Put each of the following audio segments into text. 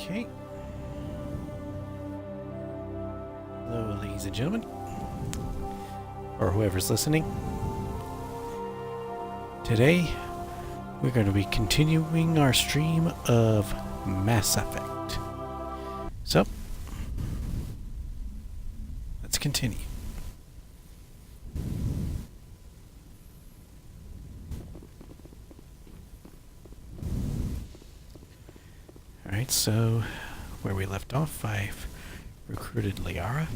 Okay. Hello, ladies and gentlemen, or whoever's listening. Today, we're going to be continuing our stream of Mass Effect. So, let's continue. Alright, so where we left off, I've recruited Liara.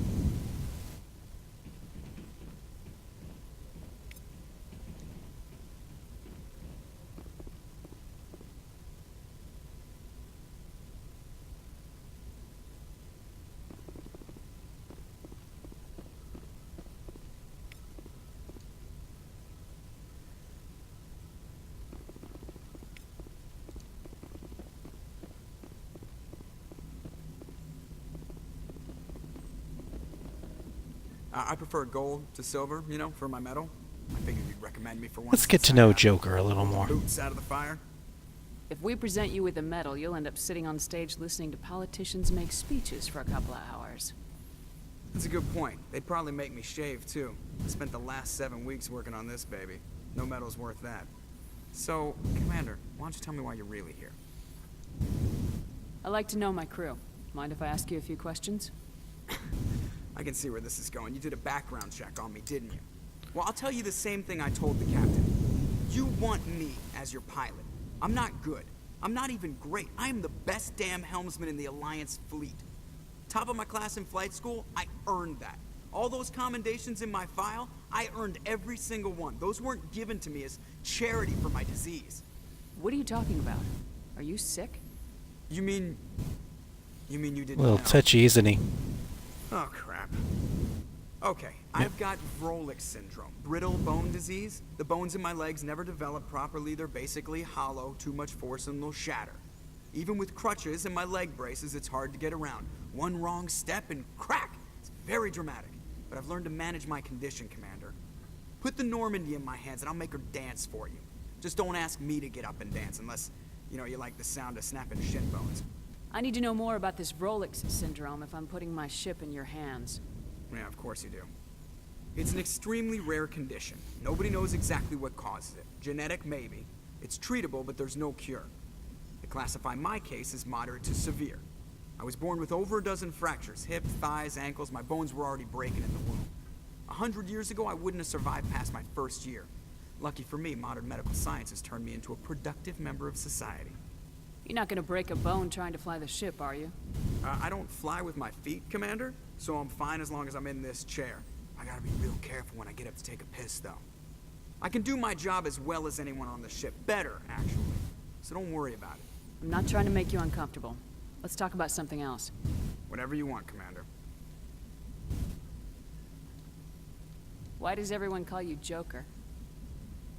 I prefer gold to silver, you know, for my medal. I figured you'd recommend me for one. Let's get to know Joker a little more. Boots out of the fire. If we present you with a medal, you'll end up sitting on stage listening to politicians make speeches for a couple of hours. That's a good point. They'd probably make me shave, too. I spent the last 7 weeks working on this baby. No medal's worth that. So, Commander, why don't you tell me why you're really here? I like to know my crew. Mind if I ask you a few questions? I can see where this is going. You did a background check on me, didn't you? Well, I'll tell you the same thing I told the captain. You want me as your pilot. I'm not good. I'm not even great. I am the best damn helmsman in the Alliance fleet. Top of my class in flight school, I earned that. All those commendations in my file, I earned every single one. Those weren't given to me as charity for my disease. What are you talking about? Are you sick? You mean you didn't A little know? touchy, isn't he? Oh, crap. Okay, I've got Vrolik syndrome, brittle bone disease. The bones in my legs never develop properly. They're basically hollow, too much force and they'll shatter. Even with crutches and my leg braces, it's hard to get around. One wrong step and crack! It's very dramatic. But I've learned to manage my condition, Commander. Put the Normandy in my hands and I'll make her dance for you. Just don't ask me to get up and dance unless, you know, you like the sound of snapping shin bones. I need to know more about this Vrolik syndrome if I'm putting my ship in your hands. Yeah, of course you do. It's an extremely rare condition. Nobody knows exactly what causes it. Genetic, maybe. It's treatable, but there's no cure. They classify my case as moderate to severe. I was born with over a dozen fractures. Hips, thighs, ankles. My bones were already breaking in the womb. 100 years ago, I wouldn't have survived past my first year. Lucky for me, modern medical science has turned me into a productive member of society. You're not gonna break a bone trying to fly the ship, are you? I don't fly with my feet, Commander, so I'm fine as long as I'm in this chair. I gotta be real careful when I get up to take a piss, though. I can do my job as well as anyone on the ship. Better, actually. So don't worry about it. I'm not trying to make you uncomfortable. Let's talk about something else. Whatever you want, Commander. Why does everyone call you Joker?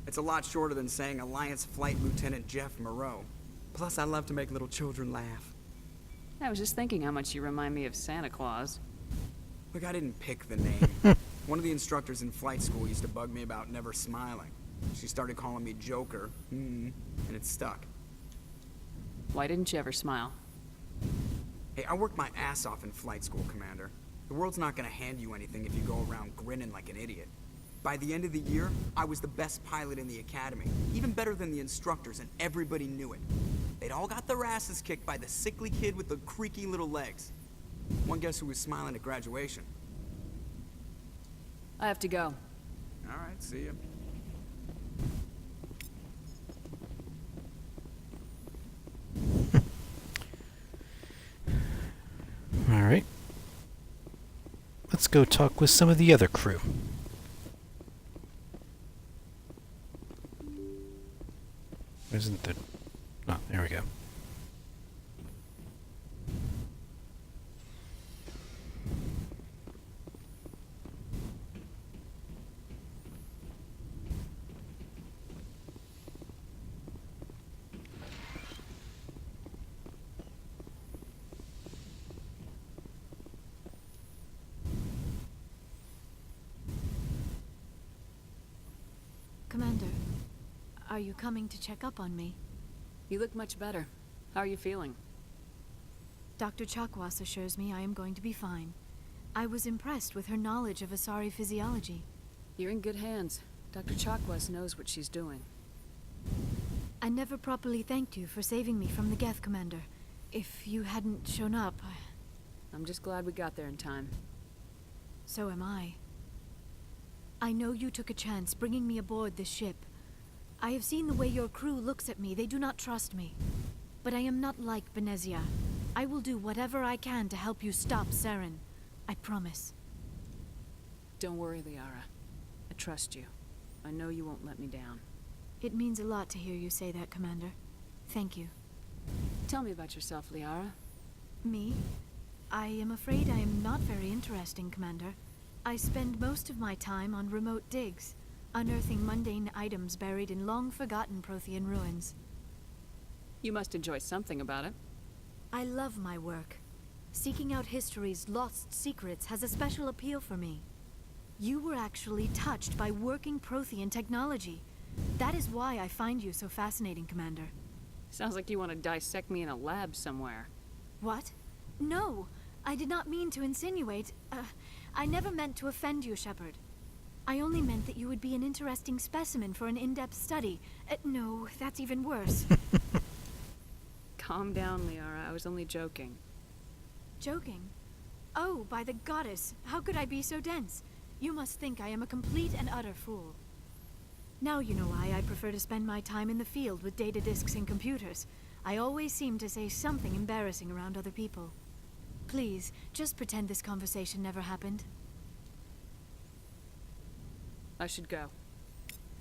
It's a lot shorter than saying Alliance Flight Lieutenant Jeff Moreau. Plus, I love to make little children laugh. I was just thinking how much you remind me of Santa Claus. Look, I didn't pick the name. One of the instructors in flight school used to bug me about never smiling. She started calling me Joker, and it stuck. Why didn't you ever smile? Hey, I worked my ass off in flight school, Commander. The world's not gonna hand you anything if you go around grinning like an idiot. By the end of the year, I was the best pilot in the academy, even better than the instructors, and everybody knew it. They'd all got their asses kicked by the sickly kid with the creaky little legs. One guess who was smiling at graduation? I have to go. All right, see ya. Alright. Let's go talk with some of the other crew. Isn't the... Oh, there we go. Commander, are you coming to check up on me? You look much better. How are you feeling? Dr. Chakwas assures me I am going to be fine. I was impressed with her knowledge of Asari physiology. You're in good hands. Dr. Chakwas knows what she's doing. I never properly thanked you for saving me from the Geth, Commander. If you hadn't shown up, I'm just glad we got there in time. so am I. I know you took a chance bringing me aboard this ship. I have seen the way your crew looks at me. They do not trust me. But I am not like Benezia. I will do whatever I can to help you stop Saren. I promise. Don't worry, Liara. I trust you. I know you won't let me down. It means a lot to hear you say that, Commander. Thank you. Tell me about yourself, Liara. Me? I am afraid I am not very interesting, Commander. I spend most of my time on remote digs, unearthing mundane items buried in long-forgotten Prothean ruins. You must enjoy something about it. I love my work. Seeking out history's lost secrets has a special appeal for me. You were actually touched by working Prothean technology. That is why I find you so fascinating, Commander. Sounds like you want to dissect me in a lab somewhere. What? No! I did not mean to insinuate. I never meant to offend you, Shepard. I only meant that you would be an interesting specimen for an in-depth study. No, that's even worse. Calm down, Liara. I was only joking. Joking? Oh, by the goddess, how could I be so dense? You must think I am a complete and utter fool. Now you know why I prefer to spend my time in the field with data disks and computers. I always seem to say something embarrassing around other people. Please, just pretend this conversation never happened. I should go.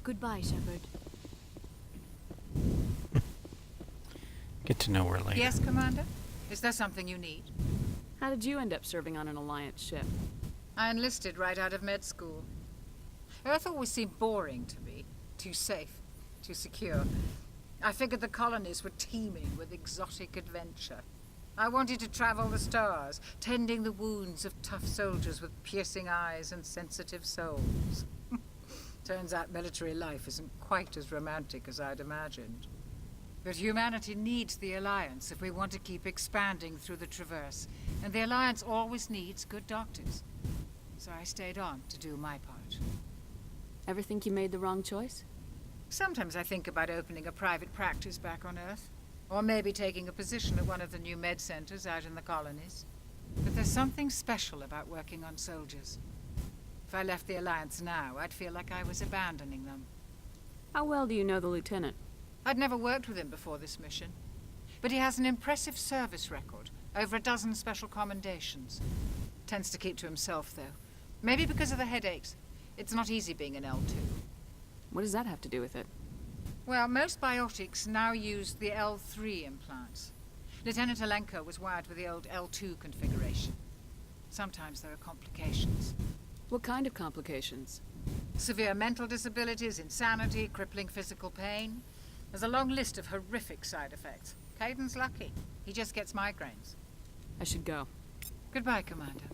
Goodbye, Shepard. Get to know her later. Yes, Commander? Is there something you need? How did you end up serving on an Alliance ship? I enlisted right out of med school. Earth always seemed boring to me. Too safe, too secure. I figured the colonies were teeming with exotic adventure. I wanted to travel the stars, tending the wounds of tough soldiers with piercing eyes and sensitive souls. Turns out military life isn't quite as romantic as I'd imagined. But humanity needs the Alliance if we want to keep expanding through the Traverse, and the Alliance always needs good doctors. So I stayed on to do my part. Ever think you made the wrong choice? Sometimes I think about opening a private practice back on Earth, or maybe taking a position at one of the new med centers out in the colonies. But there's something special about working on soldiers. If I left the Alliance now, I'd feel like I was abandoning them. How well do you know the Lieutenant? I'd never worked with him before this mission, but he has an impressive service record, over a dozen special commendations. Tends to keep to himself, though. Maybe because of the headaches. It's not easy being an L2. What does that have to do with it? Well, most biotics now use the L3 implants. Lieutenant Alenko was wired with the old L2 configuration. Sometimes there are complications. What kind of complications? Severe mental disabilities, insanity, crippling physical pain. There's a long list of horrific side effects. Kaiden's lucky. He just gets migraines. I should go. Goodbye, Commander.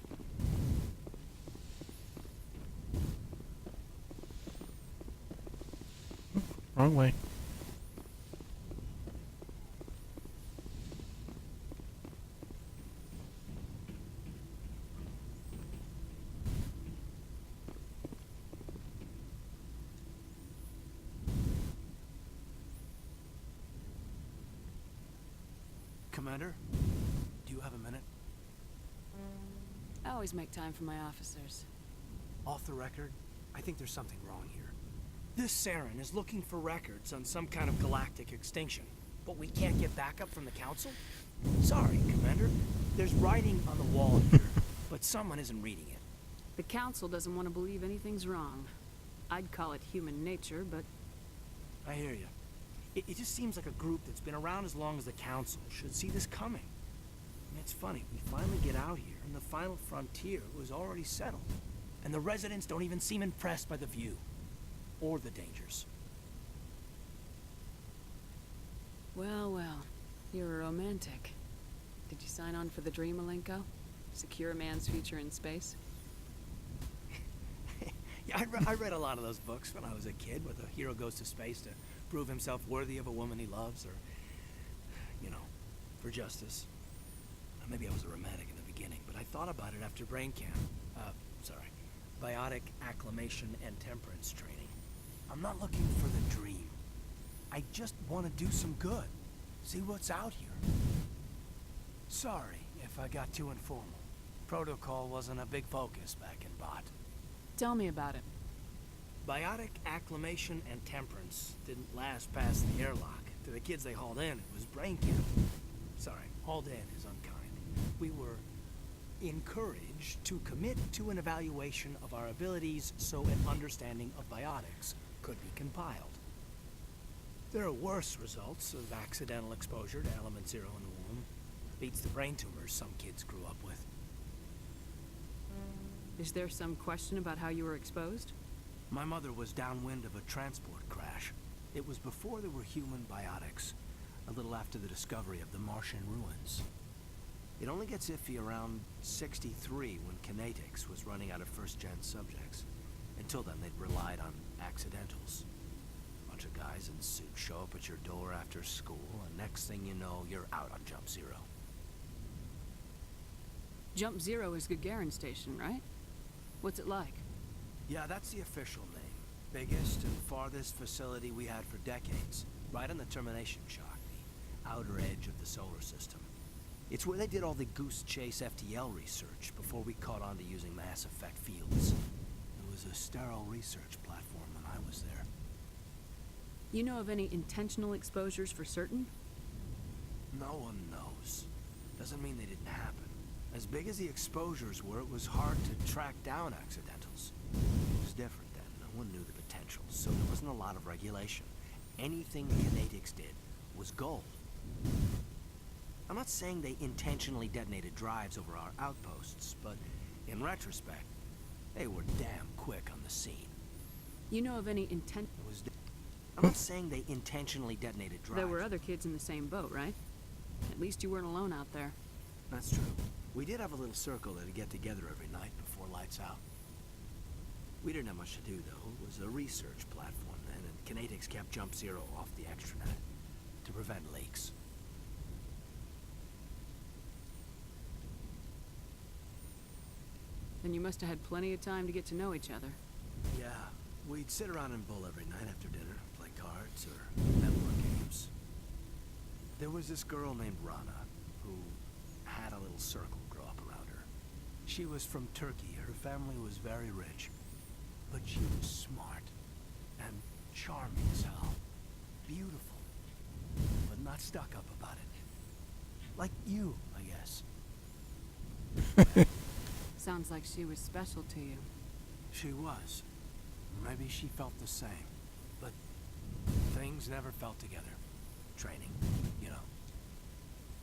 Wrong way. Commander, do you have a minute? I always make time for my officers. Off the record, I think there's something wrong here. This Saren is looking for records on some kind of galactic extinction, but we can't get backup from the Council? Sorry, Commander. There's writing on the wall here, but someone isn't reading it. The Council doesn't want to believe anything's wrong. I'd call it human nature, but I hear you. It just seems like a group that's been around as long as the Council should see this coming. And it's funny, we finally get out here, and the final frontier was already settled. And the residents don't even seem impressed by the view. Or the dangers. well, well. You're a romantic. Did you sign on for the dream, Alenko? Secure a man's future in space? Yeah, I read a lot of those books when I was a kid, where the hero goes to space to prove himself worthy of a woman he loves, or, you know, for justice. Maybe I was a romantic in the beginning, but I thought about it after brain camp. Biotic acclimation and temperance training. I'm not looking for the dream. I just want to do some good. See what's out here. Sorry if I got too informal. Protocol wasn't a big focus back in Bot. Tell me about it. Biotic acclimation and temperance didn't last past the airlock. To the kids they hauled in, it was brain camp. Sorry, hauled in is unkind. We were encouraged to commit to an evaluation of our abilities so an understanding of biotics could be compiled. There are worse results of accidental exposure to element zero in the womb. Beats the brain tumors some kids grew up with. Is there some question about how you were exposed? My mother was downwind of a transport crash. It was before there were human biotics, a little after the discovery of the Martian ruins. It only gets iffy around 63 when Kinetics was running out of first-gen subjects. Until then, they'd relied on accidentals. Bunch of guys in suits show up at your door after school, and next thing you know, you're out on Jump Zero. Jump Zero is Gagarin Station, right? What's it like? Yeah, that's the official name. Biggest and farthest facility we had for decades. Right on the termination shock, the outer edge of the solar system. It's where they did all the Goose Chase FTL research before we caught on to using mass effect fields. It was a sterile research platform when I was there. You know of any intentional exposures for certain? No one knows. Doesn't mean they didn't happen. As big as the exposures were, it was hard to track down accidentals. It was different then. No one knew the potential, so there wasn't a lot of regulation. Anything Kinetics did was gold. I'm not saying they intentionally detonated drives over our outposts, but in retrospect, they were damn quick on the scene. You know of any intent... I'm not saying they intentionally detonated drives. There were other kids in the same boat, right? At least you weren't alone out there. That's true. We did have a little circle that'd get together every night before lights out. We didn't have much to do, though. It was a research platform then, and Kinetics kept Jump Zero off the extranet to prevent leaks. Then you must have had plenty of time to get to know each other. Yeah, we'd sit around and bull every night after dinner, play cards or network games. There was this girl named Rana, who had a little circle grow up around her. She was from Turkey. Her family was very rich. But she was smart and charming as hell. Beautiful, but not stuck up about it. Like you, I guess. Sounds like she was special to you. She was. Maybe she felt the same. But things never felt together. Training, you know.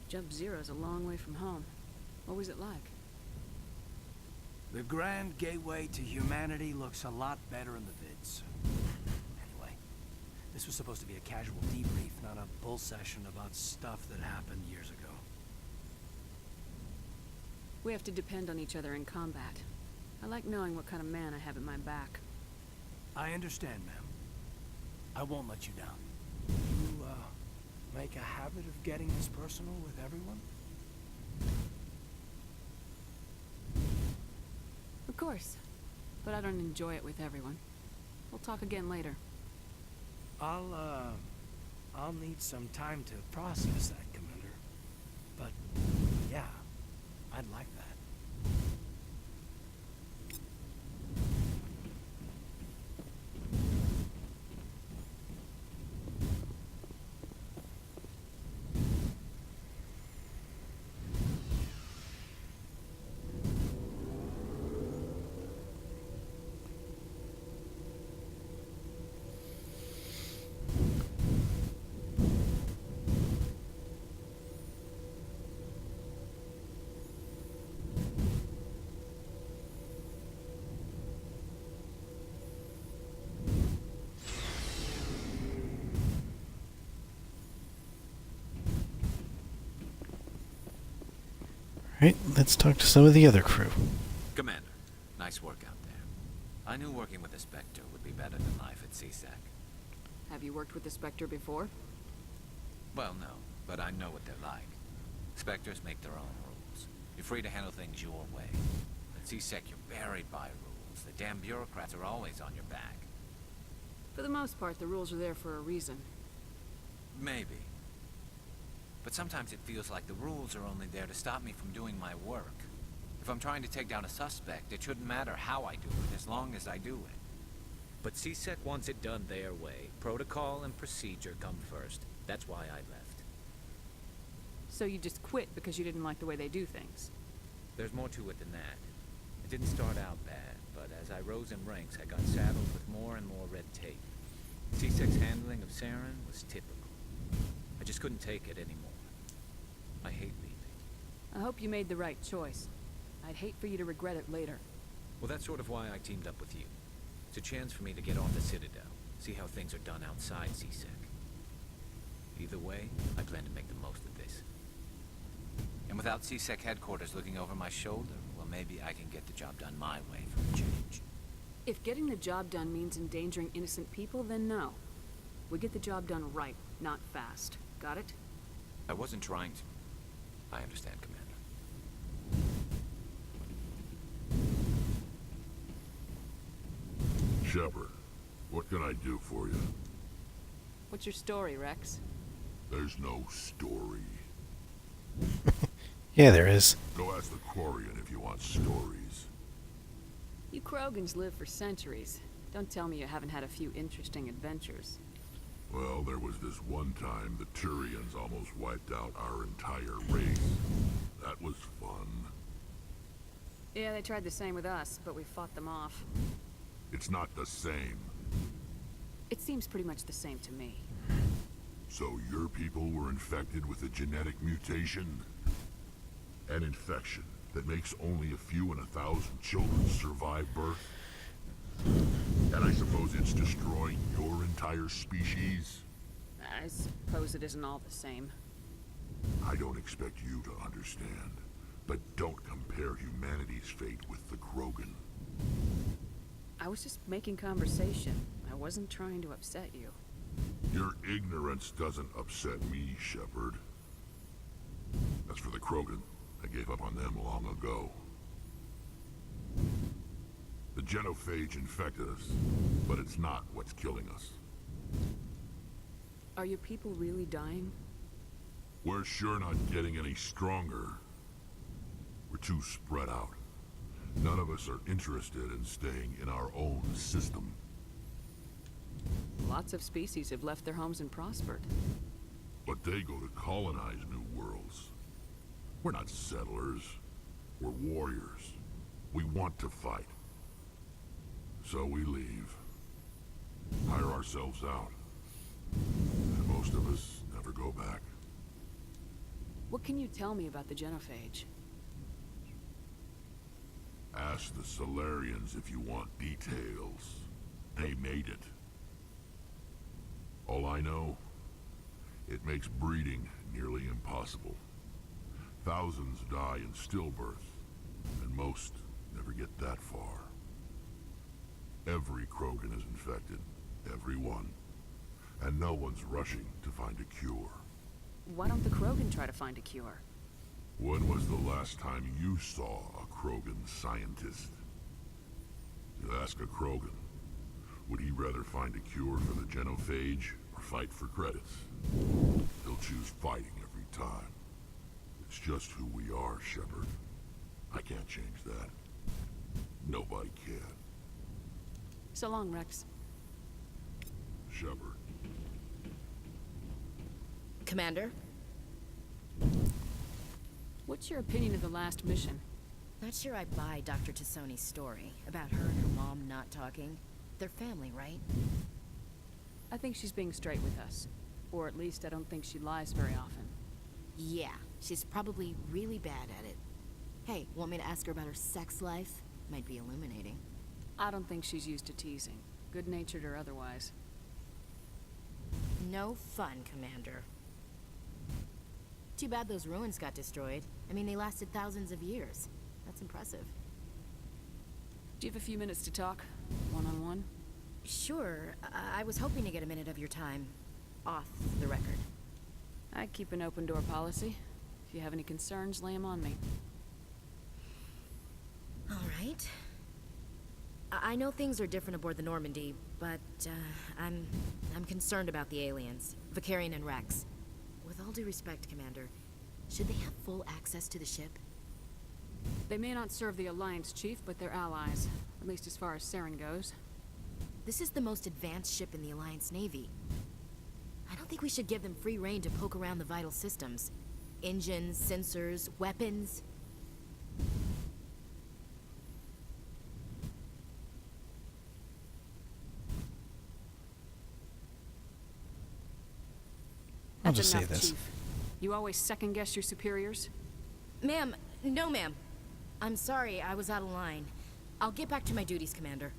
Jump Zero's a long way from home. What was it like? The grand gateway to humanity looks a lot better in the vids. Anyway, this was supposed to be a casual debrief, not a bull session about stuff that happened years ago. We have to depend on each other in combat. I like knowing what kind of man I have at my back. I understand, ma'am. I won't let you down. You, make a habit of getting this personal with everyone? Of course. But I don't enjoy it with everyone. We'll talk again later. I'll need some time to process that, Commander. But, yeah, I'd like that. Right, let's talk to some of the other crew. Commander, nice work out there. I knew working with the Spectre would be better than life at CSEC. Have you worked with the Spectre before? Well, no, but I know what they're like. Spectres make their own rules. You're free to handle things your way. At CSEC, you're buried by rules. The damn bureaucrats are always on your back. For the most part, the rules are there for a reason. Maybe. But sometimes it feels like the rules are only there to stop me from doing my work. If I'm trying to take down a suspect, it shouldn't matter how I do it, as long as I do it. But CSEC wants it done their way. Protocol and procedure come first. That's why I left. So you just quit because you didn't like the way they do things? There's more to it than that. It didn't start out bad, but as I rose in ranks, I got saddled with more and more red tape. CSEC's handling of Saren was typical. I just couldn't take it anymore. I hate leaving. I hope you made the right choice. I'd hate for you to regret it later. Well, that's sort of why I teamed up with you. It's a chance for me to get on the Citadel, see how things are done outside CSEC. Either way, I plan to make the most of this. And without CSEC headquarters looking over my shoulder, well, maybe I can get the job done my way for a change. If getting the job done means endangering innocent people, then no. We get the job done right, not fast. Got it? I wasn't trying to. I understand, Commander. Shepard, what can I do for you? What's your story, Rex? There's no story. Yeah, there is. Go ask the Quarian if you want stories. You Krogans live for centuries. Don't tell me you haven't had a few interesting adventures. Well, there was this one time the Turians almost wiped out our entire race. That was fun. Yeah, they tried the same with us, but we fought them off. It's not the same. It seems pretty much the same to me. So your people were infected with a genetic mutation? An infection that makes only a few in 1,000 children survive birth? And I suppose it's destroying your entire species? I suppose it isn't all the same. I don't expect you to understand, but don't compare humanity's fate with the Krogan. I was just making conversation. I wasn't trying to upset you. Your ignorance doesn't upset me, Shepard. As for the Krogan, I gave up on them long ago. The genophage infected us, but it's not what's killing us. Are your people really dying? We're sure not getting any stronger. We're too spread out. None of us are interested in staying in our own system. Lots of species have left their homes and prospered. But they go to colonize new worlds. We're not settlers. We're warriors. We want to fight. So we leave. Hire ourselves out. And most of us never go back. What can you tell me about the genophage? Ask the Solarians if you want details. They made it. All I know, it makes breeding nearly impossible. Thousands die in stillbirth, and most never get that far. Every Krogan is infected. Every one. And no one's rushing to find a cure. Why don't the Krogan try to find a cure? When was the last time you saw a Krogan scientist? You ask a Krogan, would he rather find a cure for the genophage or fight for credits? He'll choose fighting every time. It's just who we are, Shepard. I can't change that. Nobody can. So long, Rex. Shepard. Commander? What's your opinion of the last mission? Not sure I buy Dr. Tassoni's story about her and her mom not talking. They're family, right? I think she's being straight with us. Or at least I don't think she lies very often. Yeah, she's probably really bad at it. Hey, want me to ask her about her sex life? Might be illuminating. I don't think she's used to teasing, good-natured or otherwise. No fun, Commander. Too bad those ruins got destroyed. I mean, they lasted thousands of years. That's impressive. Do you have a few minutes to talk? One-on-one? Sure. I was hoping to get a minute of your time. Off the record. I keep an open-door policy. If you have any concerns, lay 'em on me. All right. I know things are different aboard the Normandy, but I'm concerned about the aliens, Vicarian and Rex. With all due respect, Commander, should they have full access to the ship? They may not serve the Alliance, Chief, but they're allies. At least as far as Saren goes. This is the most advanced ship in the Alliance Navy. I don't think we should give them free rein to poke around the vital systems. Engines, sensors, weapons. I'll That's just say enough, this. Chief. You always second-guess your superiors? Ma'am, no ma'am. I'm sorry, I was out of line. I'll get back to my duties, Commander.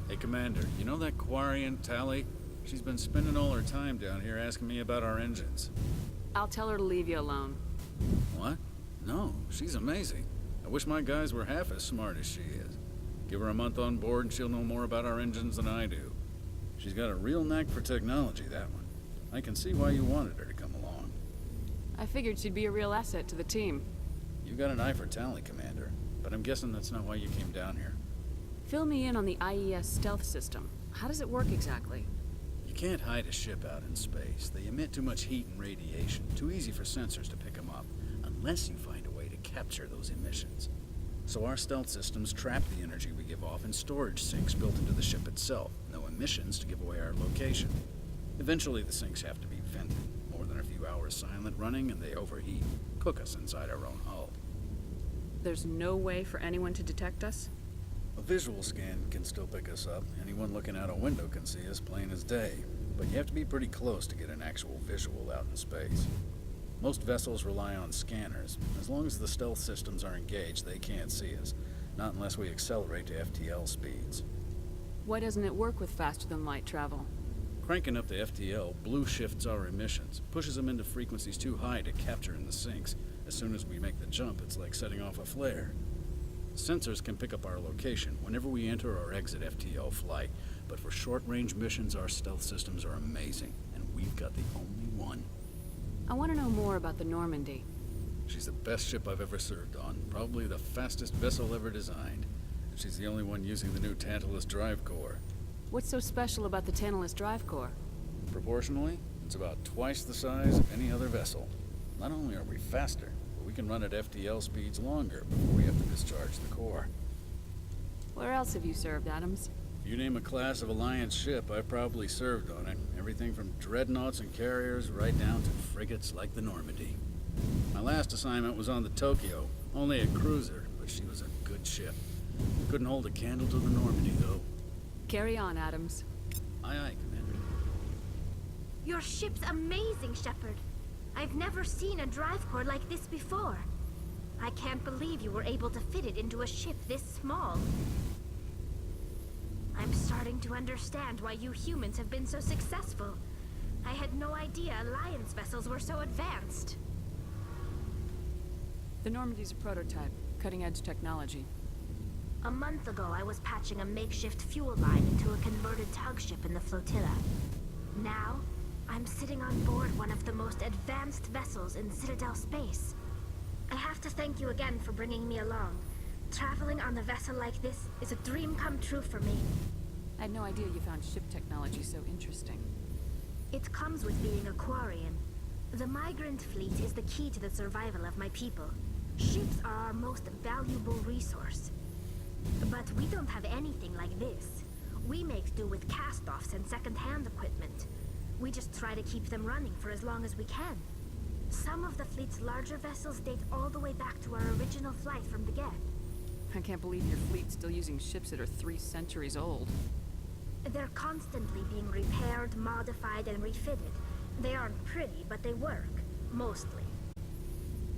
Hey, Commander, you know that Quarian, Tally? She's been spending all her time down here asking me about our engines. I'll tell her to leave you alone. What? No, she's amazing. I wish my guys were half as smart as she is. Give her a month on board and she'll know more about our engines than I do. She's got a real knack for technology, that one. I can see why you wanted her to come along. I figured she'd be a real asset to the team. You got an eye for Tally, Commander, but I'm guessing that's not why you came down here. Fill me in on the IES stealth system. How does it work exactly? You can't hide a ship out in space. They emit too much heat and radiation. Too easy for sensors to pick them up, unless you find a way to capture those emissions. So our stealth systems trap the energy we give off in storage sinks built into the ship itself. No emissions to give away our location. Eventually the sinks have to be vented. More than a few hours silent running and they overheat. Cook us inside our own hull. There's no way for anyone to detect us? A visual scan can still pick us up. Anyone looking out a window can see us plain as day. But you have to be pretty close to get an actual visual out in space. Most vessels rely on scanners. As long as the stealth systems are engaged, they can't see us. Not unless we accelerate to FTL speeds. Why doesn't it work with faster-than-light travel? Cranking up the FTL blue shifts our emissions, pushes them into frequencies too high to capture in the sinks. As soon as we make the jump, it's like setting off a flare. Sensors can pick up our location whenever we enter or exit FTL flight, but for short-range missions, our stealth systems are amazing, and we've got the only one. I want to know more about the Normandy. She's the best ship I've ever served on, probably the fastest vessel ever designed. And she's the only one using the new Tantalus drive core. What's so special about the Tantalus drive core? Proportionally, it's about twice the size of any other vessel. Not only are we faster, but we can run at FTL speeds longer before we have to discharge the core. Where else have you served, Adams? You name a class of Alliance ship, I've probably served on it. Everything from dreadnoughts and carriers right down to frigates like the Normandy. My last assignment was on the Tokyo, only a cruiser, but she was a good ship. Couldn't hold a candle to the Normandy, though. Carry on, Adams. Aye, aye, Commander. Your ship's amazing, Shepard. I've never seen a drive core like this before. I can't believe you were able to fit it into a ship this small. I'm starting to understand why you humans have been so successful. I had no idea Alliance vessels were so advanced. The Normandy's a prototype, cutting-edge technology. A month ago, I was patching a makeshift fuel line into a converted tug ship in the flotilla. Now, I'm sitting on board one of the most advanced vessels in Citadel space. I have to thank you again for bringing me along. Traveling on a vessel like this is a dream come true for me. I had no idea you found ship technology so interesting. It comes with being a Quarian. The migrant fleet is the key to the survival of my people. Ships are our most valuable resource. But we don't have anything like this. We make do with cast-offs and second-hand equipment. We just try to keep them running for as long as we can. Some of the fleet's larger vessels date all the way back to our original flight from the get. I can't believe your fleet's still using ships that are 3 centuries old. They're constantly being repaired, modified, and refitted. They aren't pretty, but they work. Mostly.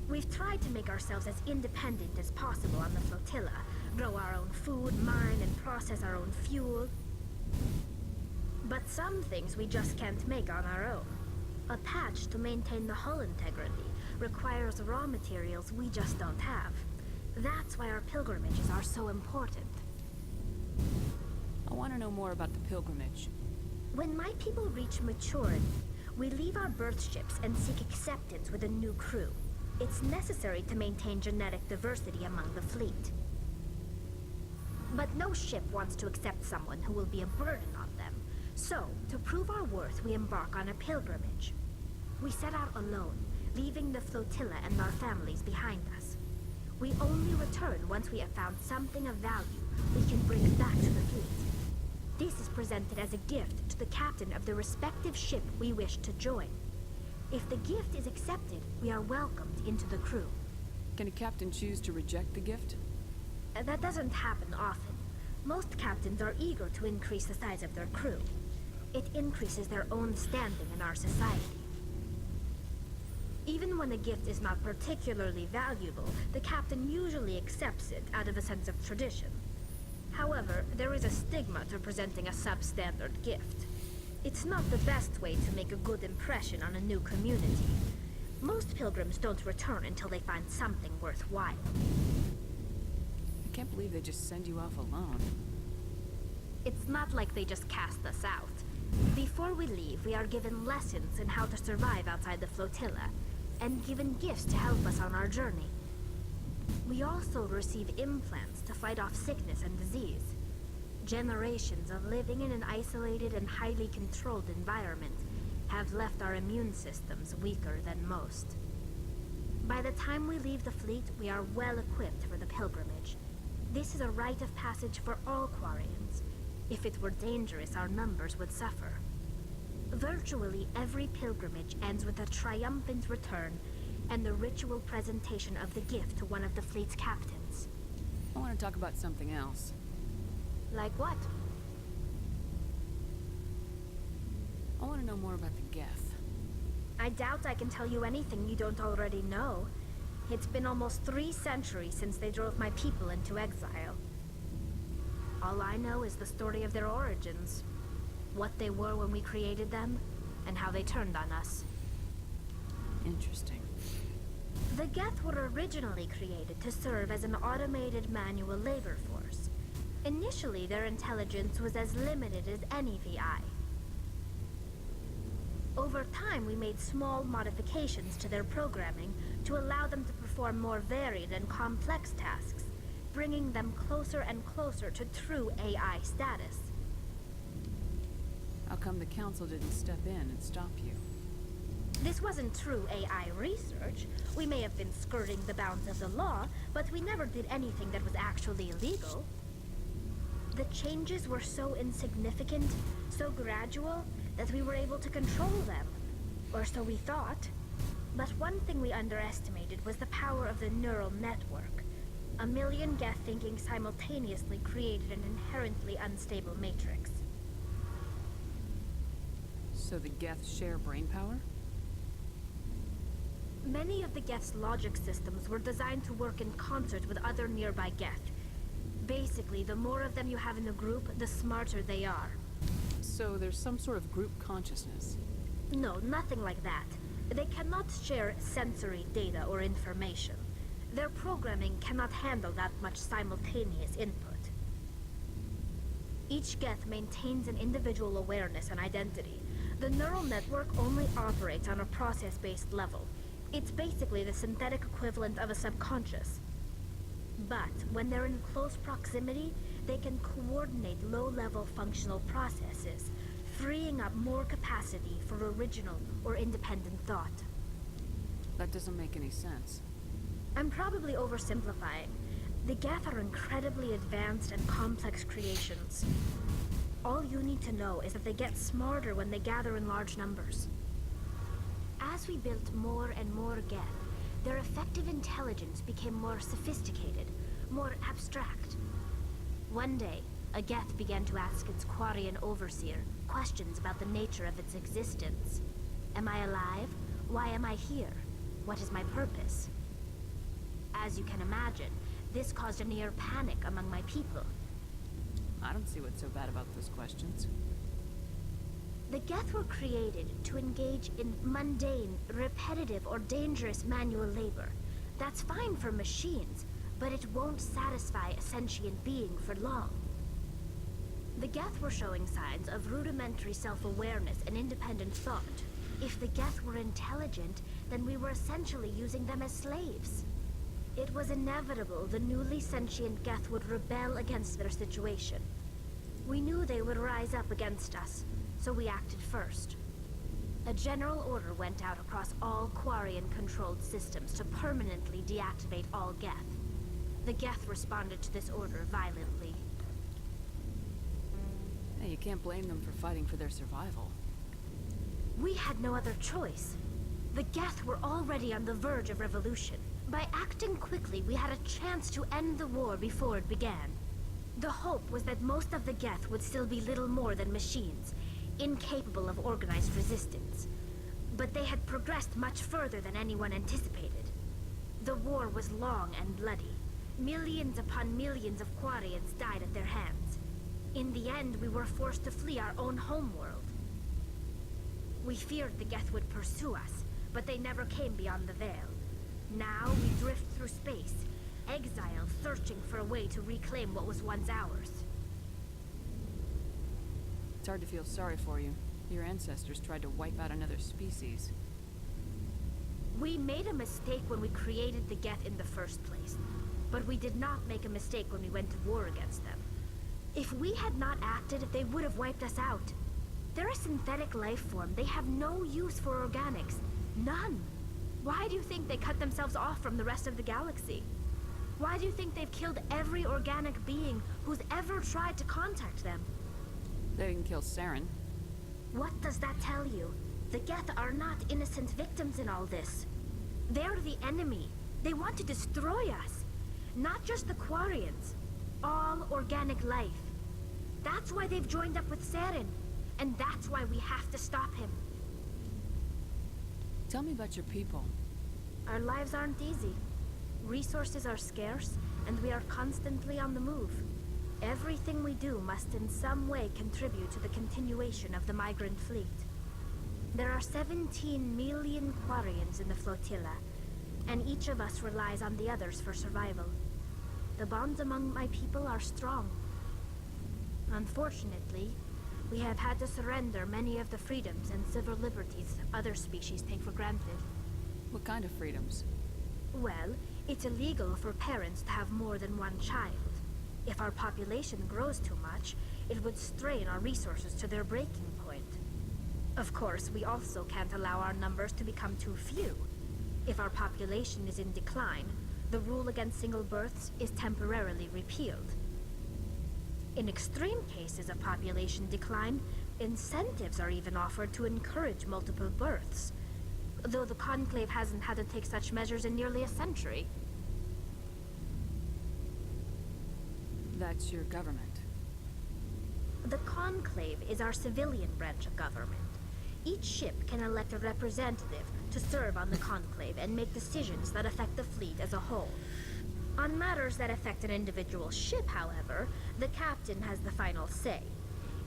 We've tried to make ourselves as independent as possible on the flotilla. Grow our own food, mine, and process our own fuel. But some things we just can't make on our own. A patch to maintain the hull integrity requires raw materials we just don't have. That's why our pilgrimages are so important. I want to know more about the pilgrimage. When my people reach maturity, we leave our birth ships and seek acceptance with a new crew. It's necessary to maintain genetic diversity among the fleet. But no ship wants to accept someone who will be a burden on them. So, to prove our worth, we embark on a pilgrimage. We set out alone, leaving the flotilla and our families behind us. We only return once we have found something of value we can bring back to the fleet. This is presented as a gift to the captain of the respective ship we wish to join. If the gift is accepted, we are welcomed into the crew. Can a captain choose to reject the gift? That doesn't happen often. Most captains are eager to increase the size of their crew. It increases their own standing in our society. Even when a gift is not particularly valuable, the captain usually accepts it out of a sense of tradition. However, there is a stigma to presenting a substandard gift. It's not the best way to make a good impression on a new community. Most pilgrims don't return until they find something worthwhile. I can't believe they just send you off alone. It's not like they just cast us out. Before we leave, we are given lessons in how to survive outside the flotilla, and given gifts to help us on our journey. We also receive implants to fight off sickness and disease. Generations of living in an isolated and highly controlled environment have left our immune systems weaker than most. By the time we leave the fleet, we are well equipped for the pilgrimage. This is a rite of passage for all Quarians. If it were dangerous, our numbers would suffer. Virtually every pilgrimage ends with a triumphant return and the ritual presentation of the gift to one of the fleet's captains. I want to talk about something else. Like what? I want to know more about the Geth. I doubt I can tell you anything you don't already know. It's been almost 3 centuries since they drove my people into exile. All I know is the story of their origins. What they were when we created them, and how they turned on us. Interesting. The Geth were originally created to serve as an automated manual labor force. Initially, their intelligence was as limited as any VI. Over time, we made small modifications to their programming to allow them to perform more varied and complex tasks, bringing them closer and closer to true AI status. How come the Council didn't step in and stop you? This wasn't true AI research. We may have been skirting the bounds of the law, but we never did anything that was actually illegal. The changes were so insignificant, so gradual, that we were able to control them. Or so we thought. But one thing we underestimated was the power of the neural network. 1 million Geth thinking simultaneously created an inherently unstable matrix. So the Geth share brain power? Many of the Geth's logic systems were designed to work in concert with other nearby Geth. Basically, the more of them you have in a group, the smarter they are. So there's some sort of group consciousness? No, nothing like that. They cannot share sensory data or information. Their programming cannot handle that much simultaneous input. Each Geth maintains an individual awareness and identity. The neural network only operates on a process-based level. It's basically the synthetic equivalent of a subconscious. But when they're in close proximity, they can coordinate low-level functional processes, freeing up more capacity for original or independent thought. That doesn't make any sense. I'm probably oversimplifying. The Geth are incredibly advanced and complex creations. All you need to know is that they get smarter when they gather in large numbers. As we built more and more Geth, their effective intelligence became more sophisticated, more abstract. One day, a Geth began to ask its Quarian overseer questions about the nature of its existence. Am I alive? Why am I here? What is my purpose? As you can imagine, this caused a near panic among my people. I don't see what's so bad about those questions. The Geth were created to engage in mundane, repetitive, or dangerous manual labor. That's fine for machines, but it won't satisfy a sentient being for long. The Geth were showing signs of rudimentary self-awareness and independent thought. If the Geth were intelligent, then we were essentially using them as slaves. It was inevitable the newly sentient Geth would rebel against their situation. We knew they would rise up against us, so we acted first. A general order went out across all Quarian-controlled systems to permanently deactivate all Geth. The Geth responded to this order violently. Hey, you can't blame them for fighting for their survival. We had no other choice. The Geth were already on the verge of revolution. By acting quickly, we had a chance to end the war before it began. The hope was that most of the Geth would still be little more than machines, incapable of organized resistance. But they had progressed much further than anyone anticipated. The war was long and bloody. Millions upon millions of Quarians died at their hands. In the end, we were forced to flee our own homeworld. We feared the Geth would pursue us, but they never came beyond the Veil. Now we drift through space, exiled, searching for a way to reclaim what was once ours. It's hard to feel sorry for you. Your ancestors tried to wipe out another species. We made a mistake when we created the Geth in the first place, but we did not make a mistake when we went to war against them. If we had not acted, they would have wiped us out. They're a synthetic life form. They have no use for organics. None. Why do you think they cut themselves off from the rest of the galaxy? Why do you think they've killed every organic being who's ever tried to contact them? They didn't kill Saren. What does that tell you? The Geth are not innocent victims in all this. They're the enemy. They want to destroy us. Not just the Quarians. All organic life. That's why they've joined up with Saren. And that's why we have to stop him. Tell me about your people. Our lives aren't easy. Resources are scarce, and we are constantly on the move. Everything we do must in some way contribute to the continuation of the migrant fleet. There are 17 million Quarians in the flotilla, and each of us relies on the others for survival. The bonds among my people are strong. Unfortunately, we have had to surrender many of the freedoms and civil liberties other species take for granted. What kind of freedoms? Well, it's illegal for parents to have more than one child. If our population grows too much, it would strain our resources to their breaking point. Of course, we also can't allow our numbers to become too few. If our population is in decline, the rule against single births is temporarily repealed. In extreme cases of population decline, incentives are even offered to encourage multiple births, though the Conclave hasn't had to take such measures in nearly a century. That's your government. The Conclave is our civilian branch of government. Each ship can elect a representative to serve on the Conclave and make decisions that affect the fleet as a whole. On matters that affect an individual ship, however, the captain has the final say.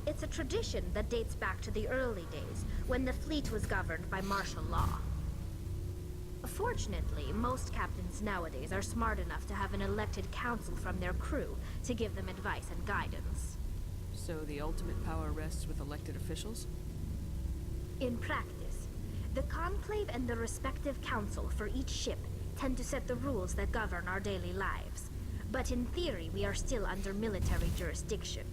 It's a tradition that dates back to the early days, when the fleet was governed by martial law. Fortunately, most captains nowadays are smart enough to have an elected council from their crew to give them advice and guidance. So the ultimate power rests with elected officials? In practice, the Conclave and the respective council for each ship tend to set the rules that govern our daily lives. But in theory, we are still under military jurisdiction.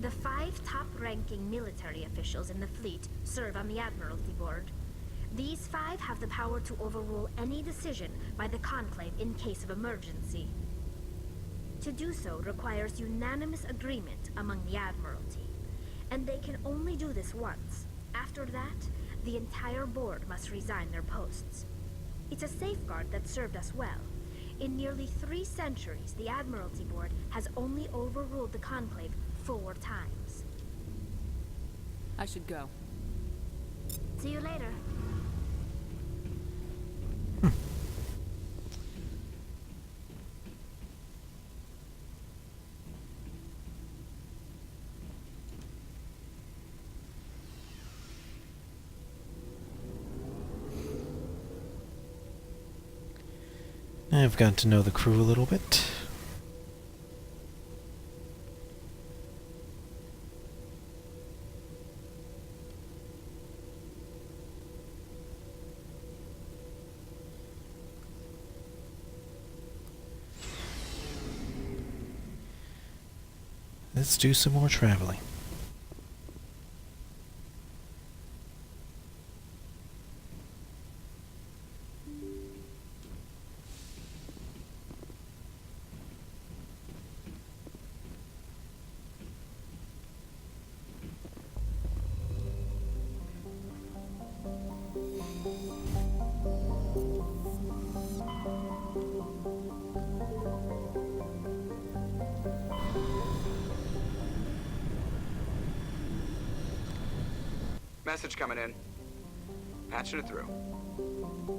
The 5 top-ranking military officials in the fleet serve on the Admiralty Board. These 5 have the power to overrule any decision by the Conclave in case of emergency. To do so requires unanimous agreement among the Admiralty, and they can only do this once. After that, the entire board must resign their posts. It's a safeguard that served us well. In nearly 3 centuries, the Admiralty Board has only overruled the Conclave 4 times. I should go. See you later. I've gotten to know the crew a little bit. Let's do some more traveling. Message coming in. Patching it through.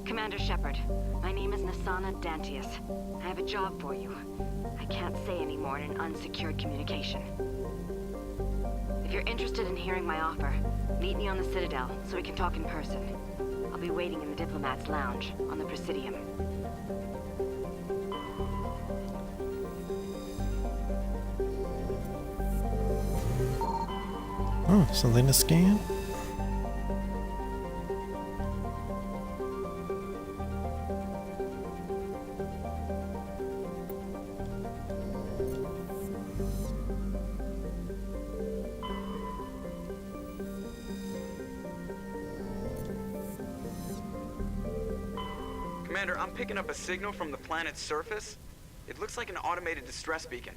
Commander Shepard, my name is Nasana Dantius. I have a job for you. I can't say any more in an unsecured communication. If you're interested in hearing my offer, meet me on the Citadel so we can talk in person. I'll be waiting in the Diplomat's Lounge on the Presidium. Oh, something to scan? Commander, I'm picking up a signal from the planet's surface. It looks like an automated distress beacon.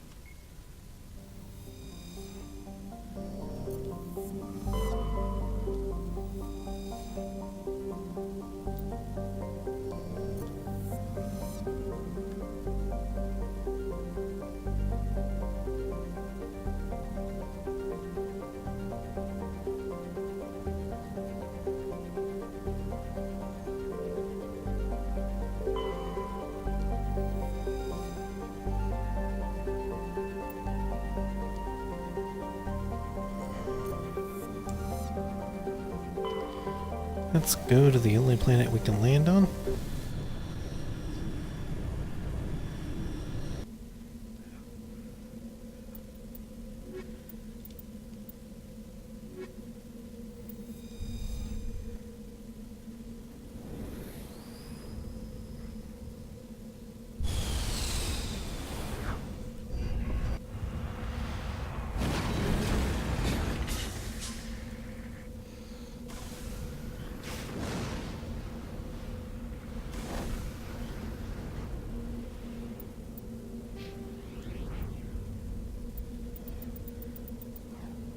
Let's go to the only planet we can land on.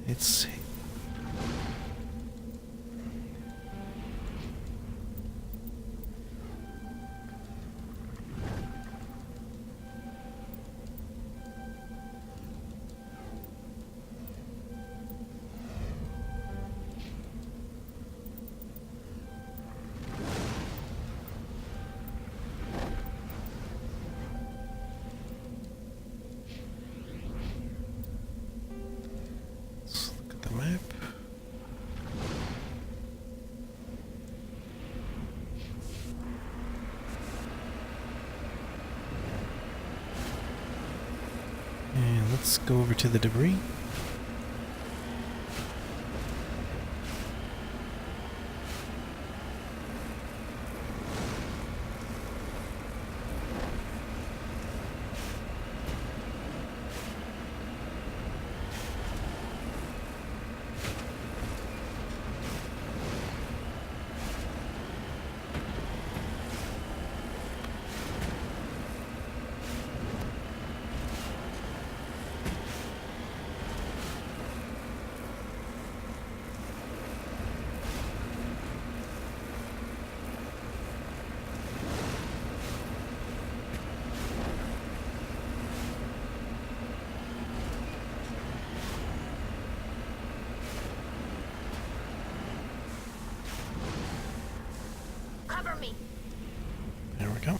It's map. And let's go over to the debris. Cover me. There we go.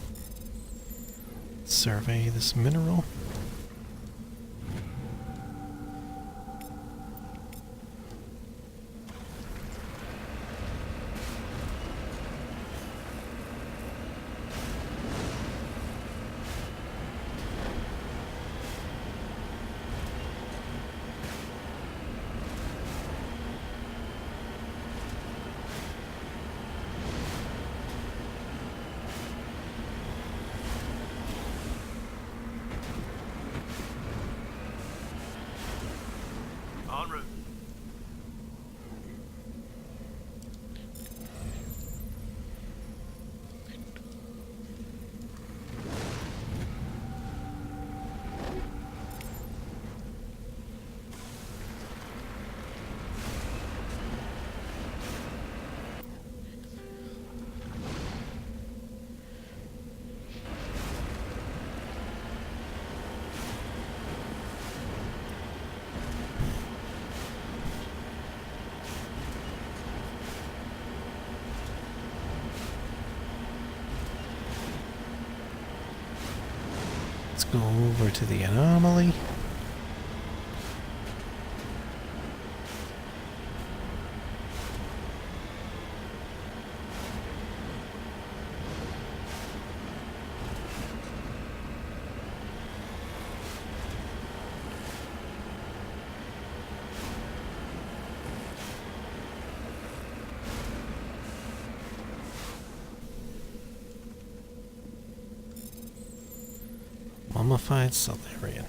Survey this mineral. Let's go over to the anomaly. Mummified Solarian.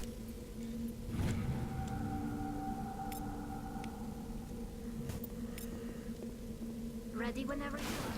Ready whenever you are.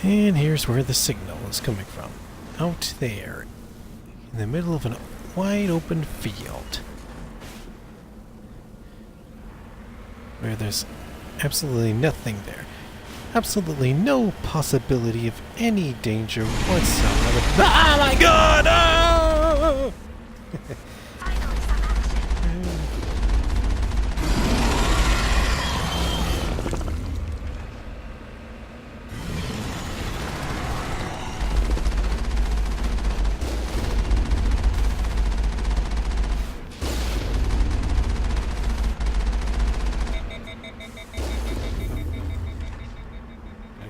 And here's where the signal is coming from. Out there, in the middle of a wide open field, where there's absolutely nothing there. Absolutely no possibility of any danger whatsoever. Oh my god! Oh!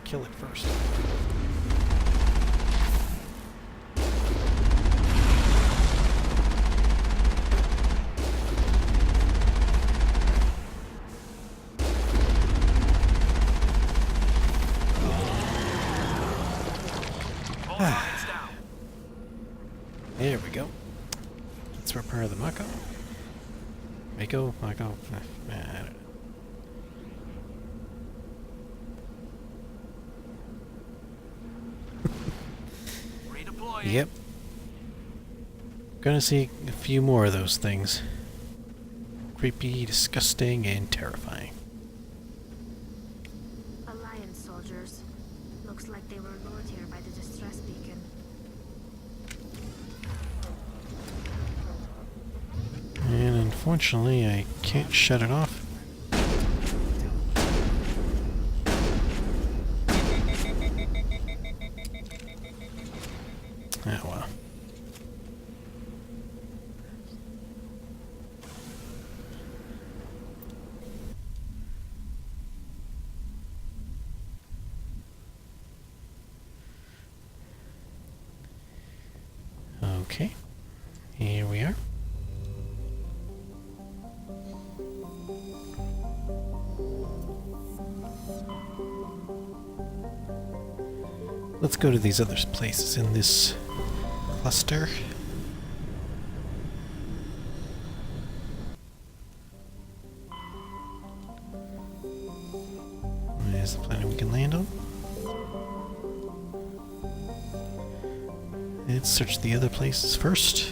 Kill it first. There we go. Let's repair the Mako. Mako? I don't know. Yep. Gonna see a few more of those things. Creepy, disgusting, and terrifying. Alliance soldiers. Looks like they were lured here by the distress beacon. And unfortunately, I can't shut it off. Oh well. Okay, here we are. Let's go to these other places in this cluster. There's the planet we can land on. Let's search the other places first.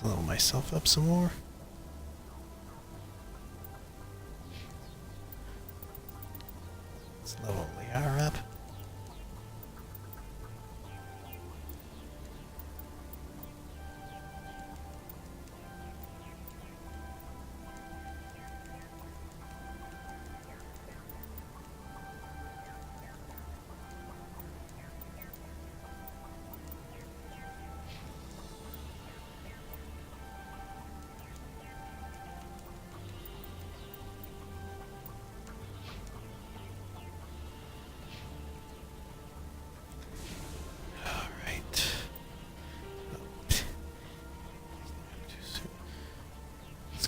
Let's level myself up some more. Let's level Liara up.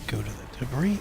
Go to the debris.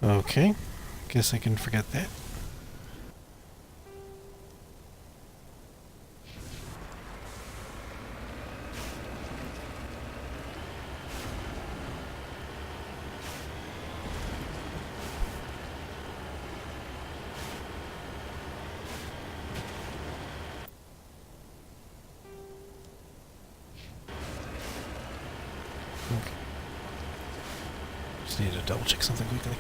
Okay, guess I can forget that. Okay. Just need to double check something quickly.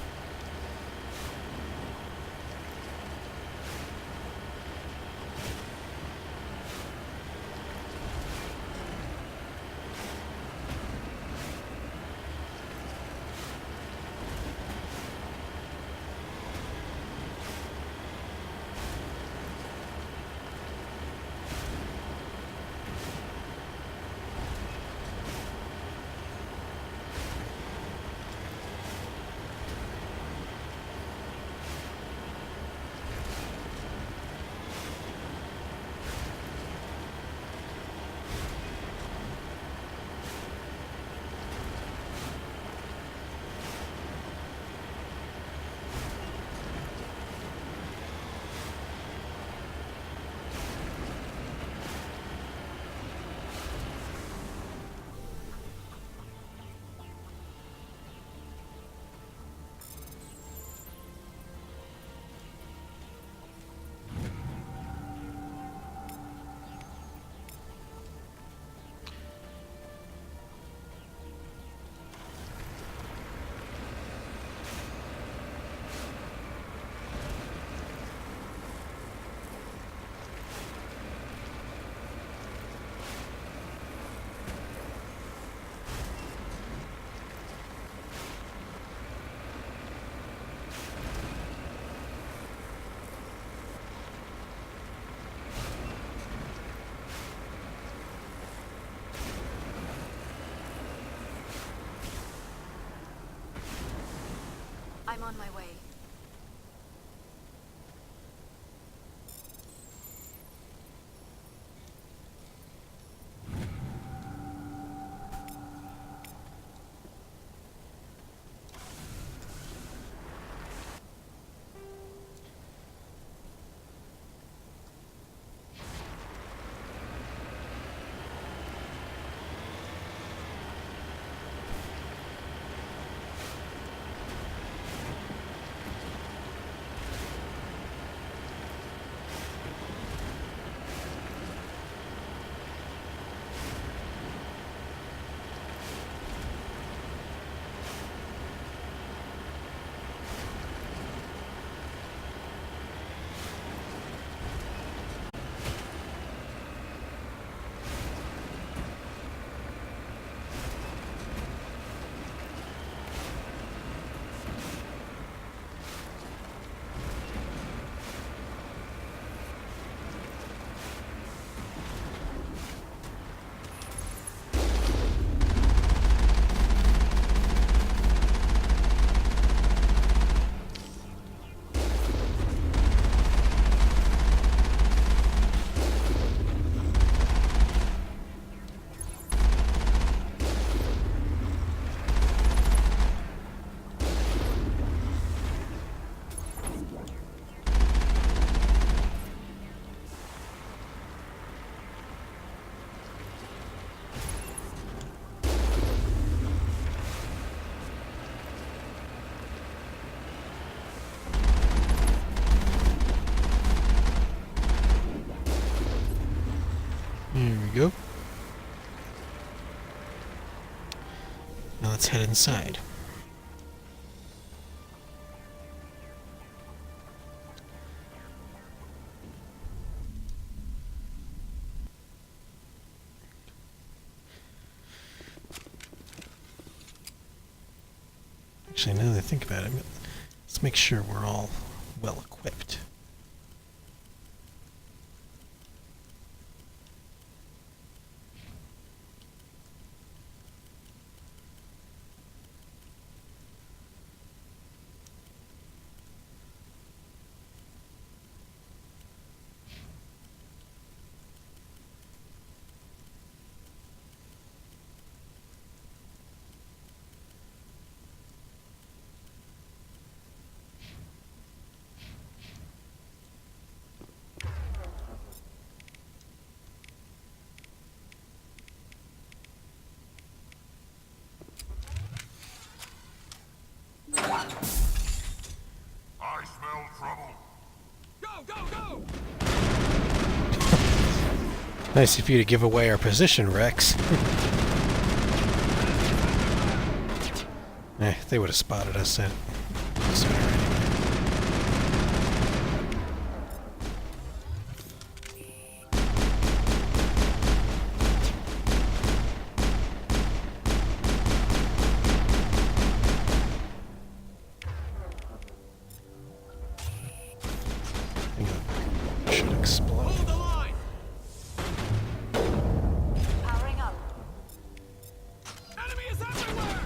I'm on my way. Now let's head inside. Actually, now that I think about it, let's make sure we're all well equipped. I smell trouble. Go, go, go! Nice of you to give away our position, Rex. They would have spotted us sooner anyway. Should explode. Hold the line! Powering up. Enemy is everywhere!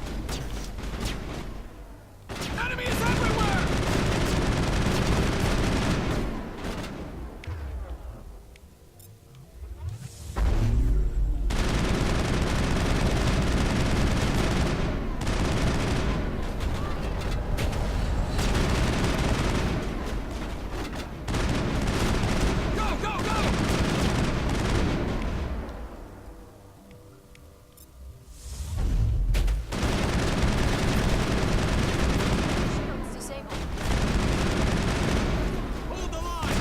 Enemy is everywhere! Go, go, go! Shields disabled. Hold the line!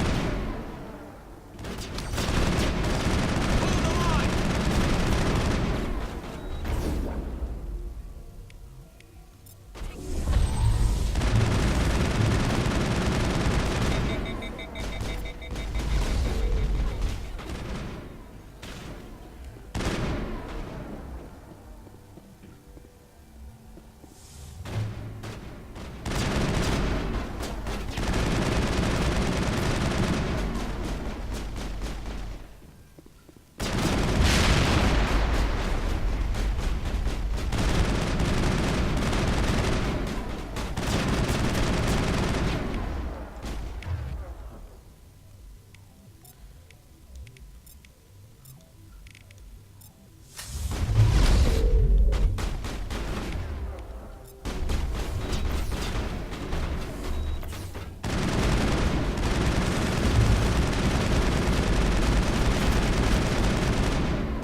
Hold the line!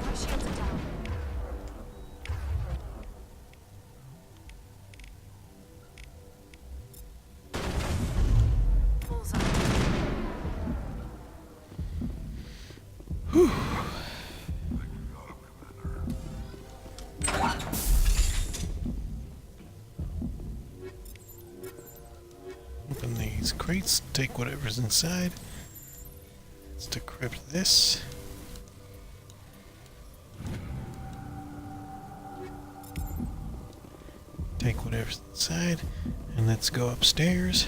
My shields are down. Bullseye. Open these crates, take whatever's inside. Let's decrypt this. Take whatever's inside, and let's go upstairs.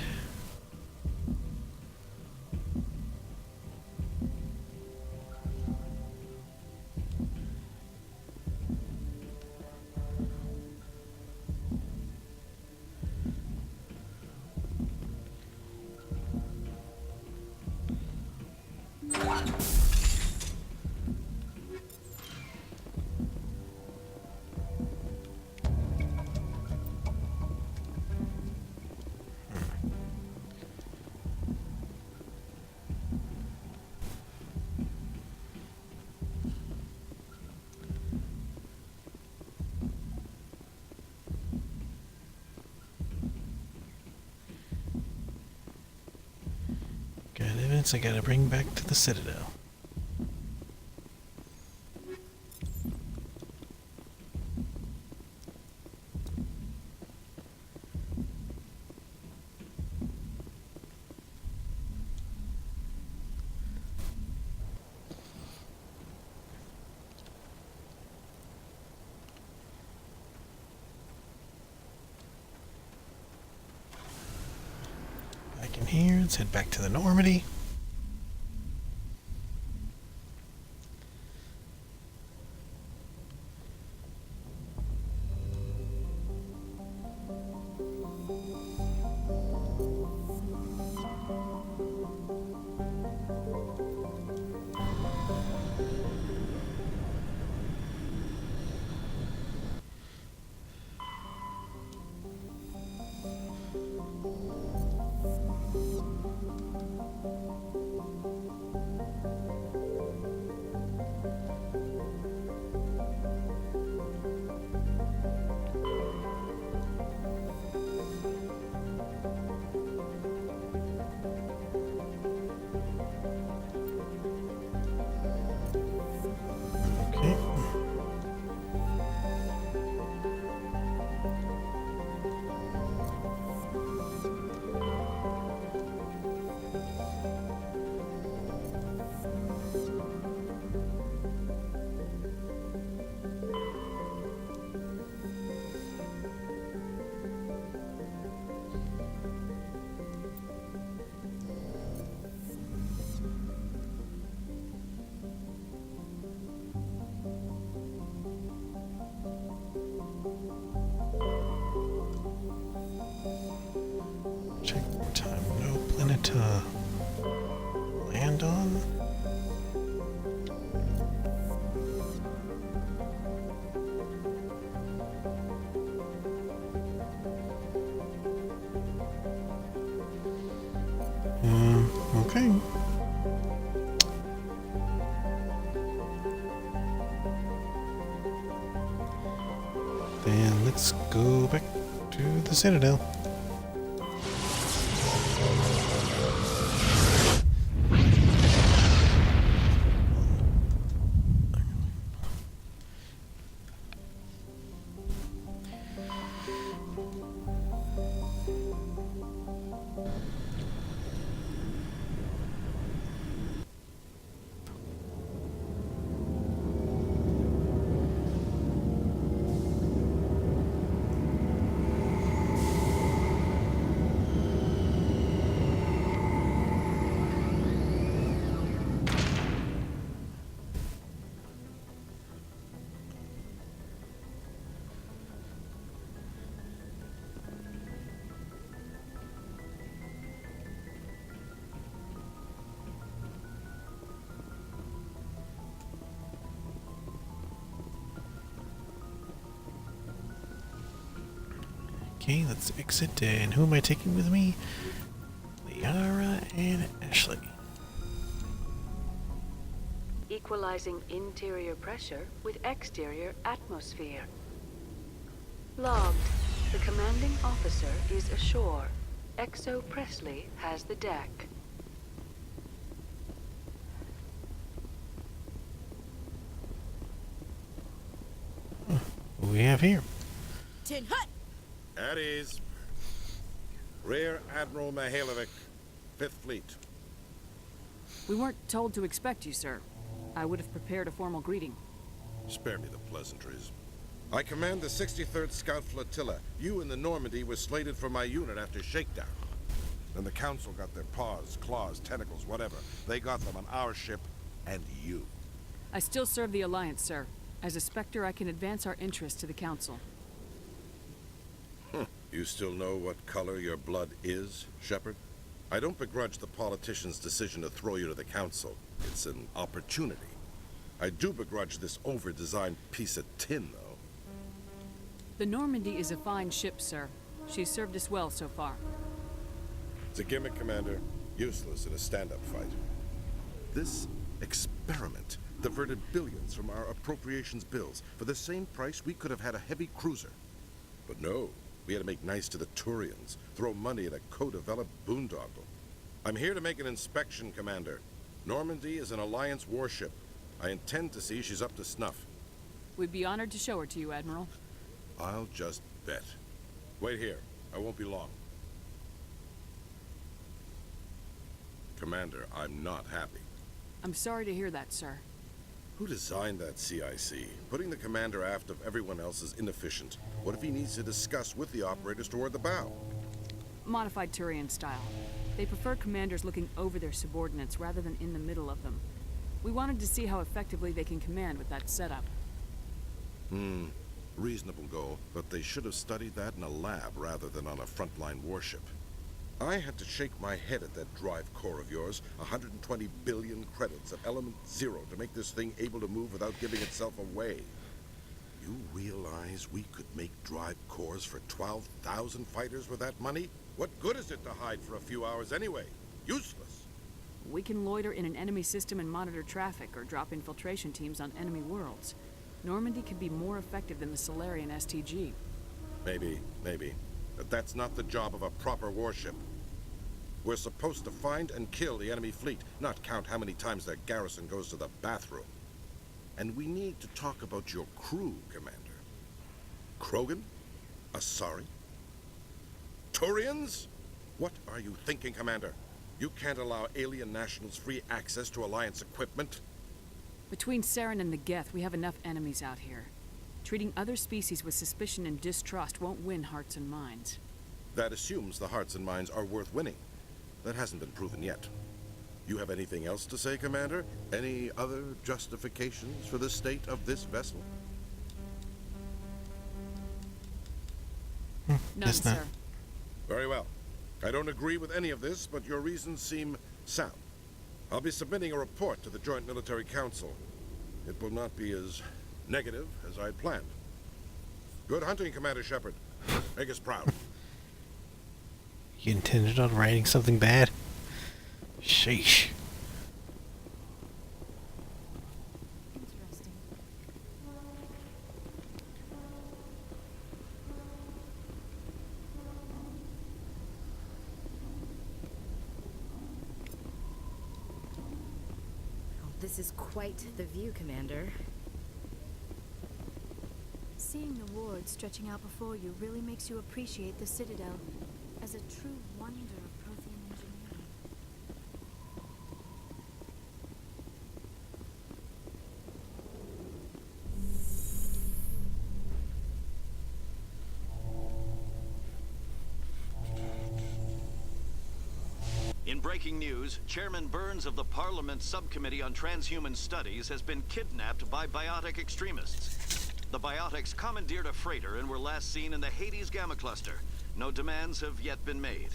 Got evidence I gotta bring back to the Citadel. in here. Let's head back to the Normandy. Okay. Check time. No planet to land on. Okay. Then let's go back to the Citadel. Okay, let's exit. And who am I taking with me? Liara and Ashley. Equalizing interior pressure with exterior atmosphere. Logged. The commanding officer is ashore. Exo Presley has the deck. What do we have here? Tin Hut! At ease. Rear Admiral Mihailovic, 5th Fleet. We weren't told to expect you, sir. I would have prepared a formal greeting. Spare me the pleasantries. I command the 63rd Scout Flotilla. You and the Normandy were slated for my unit after shakedown. Then the Council got their paws, claws, tentacles, whatever. They got them on our ship, and you. I still serve the Alliance, sir. As a Spectre, I can advance our interests to the Council. You still know what color your blood is, Shepard? I don't begrudge the politician's decision to throw you to the Council. It's an opportunity. I do begrudge this over-designed piece of tin, though. The Normandy is a fine ship, sir. She's served us well so far. It's a gimmick, Commander. Useless in a stand-up fight. This experiment diverted billions from our appropriations bills. For the same price, we could have had a heavy cruiser. But no. We had to make nice to the Turians, throw money at a co-developed boondoggle. I'm here to make an inspection, Commander. Normandy is an Alliance warship. I intend to see she's up to snuff. We'd be honored to show her to you, Admiral. I'll just bet. Wait here. I won't be long. Commander, I'm not happy. I'm sorry to hear that, sir. Who designed that CIC? Putting the commander aft of everyone else is inefficient. What if he needs to discuss with the operators toward the bow? Modified Turian style. They prefer commanders looking over their subordinates rather than in the middle of them. We wanted to see how effectively they can command with that setup. Reasonable goal, but they should have studied that in a lab rather than on a frontline warship. I had to shake my head at that drive core of yours. 120 billion credits at element 0 to make this thing able to move without giving itself away. You realize we could make drive cores for 12,000 fighters with that money? What good is it to hide for a few hours anyway? Useless. We can loiter in an enemy system and monitor traffic or drop infiltration teams on enemy worlds. Normandy could be more effective than the Solarian STG. Maybe. But that's not the job of a proper warship. We're supposed to find and kill the enemy fleet, not count how many times their garrison goes to the bathroom. And we need to talk about your crew, Commander. Krogan? Asari? Turians? What are you thinking, Commander? You can't allow alien nationals free access to Alliance equipment? Between Saren and the Geth, we have enough enemies out here. Treating other species with suspicion and distrust won't win hearts and minds. That assumes the hearts and minds are worth winning. That hasn't been proven yet. You have anything else to say, Commander? Any other justifications for the state of this vessel? None, sir. Very well. I don't agree with any of this, but your reasons seem sound. I'll be submitting a report to the Joint Military Council. It will not be as negative as I planned. Good hunting, Commander Shepard. Make us proud. You intended on writing something bad? Sheesh. Interesting. Oh, this is quite the view, Commander. Seeing the ward stretching out before you really makes you appreciate the Citadel as a true wonder of Prothean engineering. In breaking news, Chairman Burns of the Parliament Subcommittee on Transhuman Studies has been kidnapped by biotic extremists. The biotics commandeered a freighter and were last seen in the Hades Gamma Cluster. No demands have yet been made.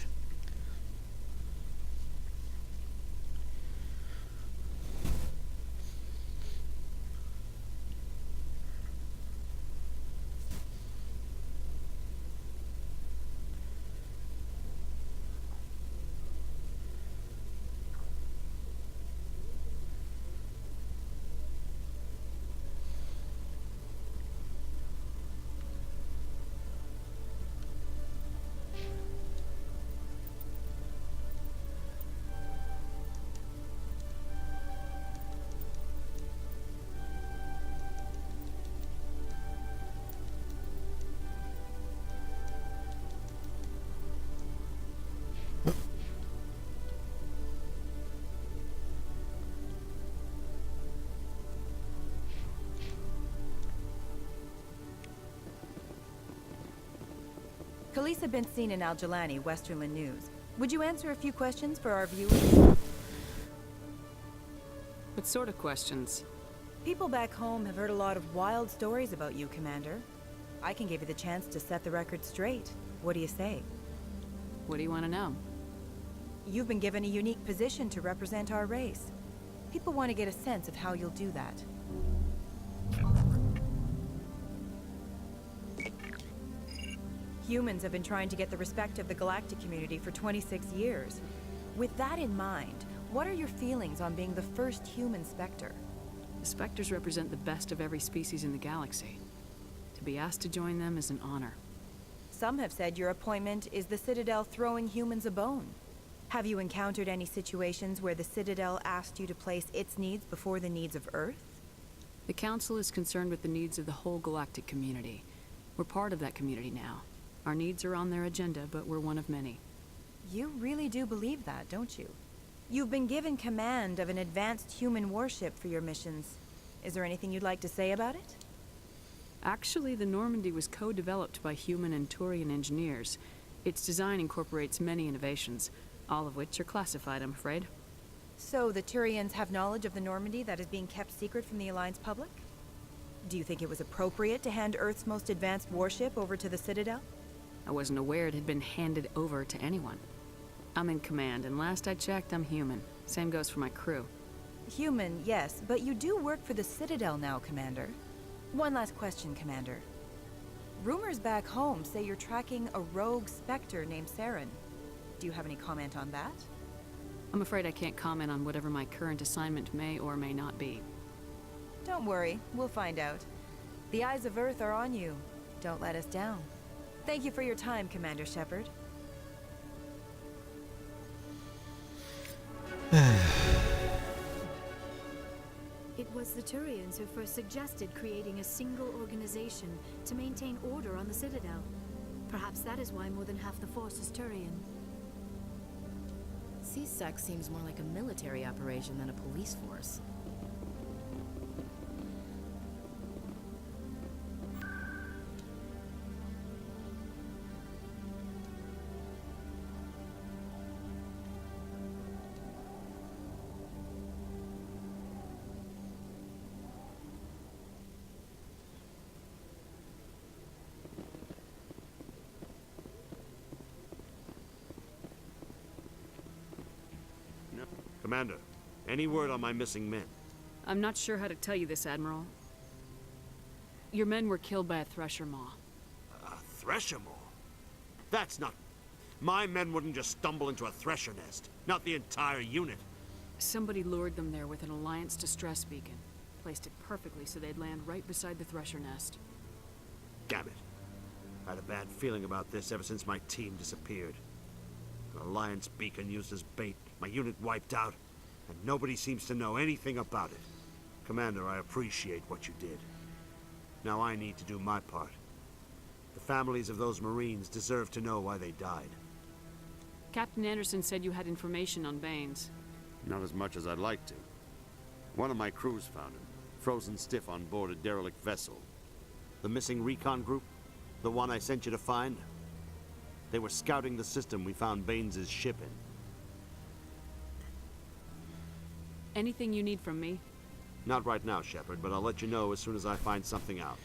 Khaleesa been seen in Al-Jalani, Westerland News. Would you answer a few questions for our viewers? What sort of questions? People back home have heard a lot of wild stories about you, Commander. I can give you the chance to set the record straight. What do you say? What do you want to know? You've been given a unique position to represent our race. People want to get a sense of how you'll do that. Humans have been trying to get the respect of the galactic community for 26 years. With that in mind, what are your feelings on being the first human Spectre? The Spectres represent the best of every species in the galaxy. To be asked to join them is an honor. Some have said your appointment is the Citadel throwing humans a bone. Have you encountered any situations where the Citadel asked you to place its needs before the needs of Earth? The Council is concerned with the needs of the whole galactic community. We're part of that community now. Our needs are on their agenda, but we're one of many. You really do believe that, don't you? You've been given command of an advanced human warship for your missions. Is there anything you'd like to say about it? Actually, the Normandy was co-developed by human and Turian engineers. Its design incorporates many innovations. All of which are classified, I'm afraid. So the Turians have knowledge of the Normandy that is being kept secret from the Alliance public? Do you think it was appropriate to hand Earth's most advanced warship over to the Citadel? I wasn't aware it had been handed over to anyone. I'm in command, and last I checked, I'm human. Same goes for my crew. Human, yes, but you do work for the Citadel now, Commander. One last question, Commander. Rumors back home say you're tracking a rogue Spectre named Saren. Do you have any comment on that? I'm afraid I can't comment on whatever my current assignment may or may not be. Don't worry, we'll find out. The eyes of Earth are on you. Don't let us down. Thank you for your time, Commander Shepard. It was the Turians who first suggested creating a single organization to maintain order on the Citadel. Perhaps that is why more than half the force is Turian. C-Sec seems more like a military operation than a police force. Commander, any word on my missing men? I'm not sure how to tell you this, Admiral. Your men were killed by a Thresher Maw. A Thresher Maw? That's not... My men wouldn't just stumble into a Thresher nest. Not the entire unit. Somebody lured them there with an Alliance distress beacon. Placed it perfectly so they'd land right beside the Thresher nest. Damn it. I had a bad feeling about this ever since my team disappeared. An Alliance beacon used as bait, my unit wiped out, and nobody seems to know anything about it. Commander, I appreciate what you did. Now I need to do my part. The families of those Marines deserve to know why they died. Captain Anderson said you had information on Baines. Not as much as I'd like to. One of my crews found him, frozen stiff on board a derelict vessel. The missing recon group? The one I sent you to find? They were scouting the system we found Baines' ship in. Anything you need from me? Not right now, Shepard, but I'll let you know as soon as I find something out.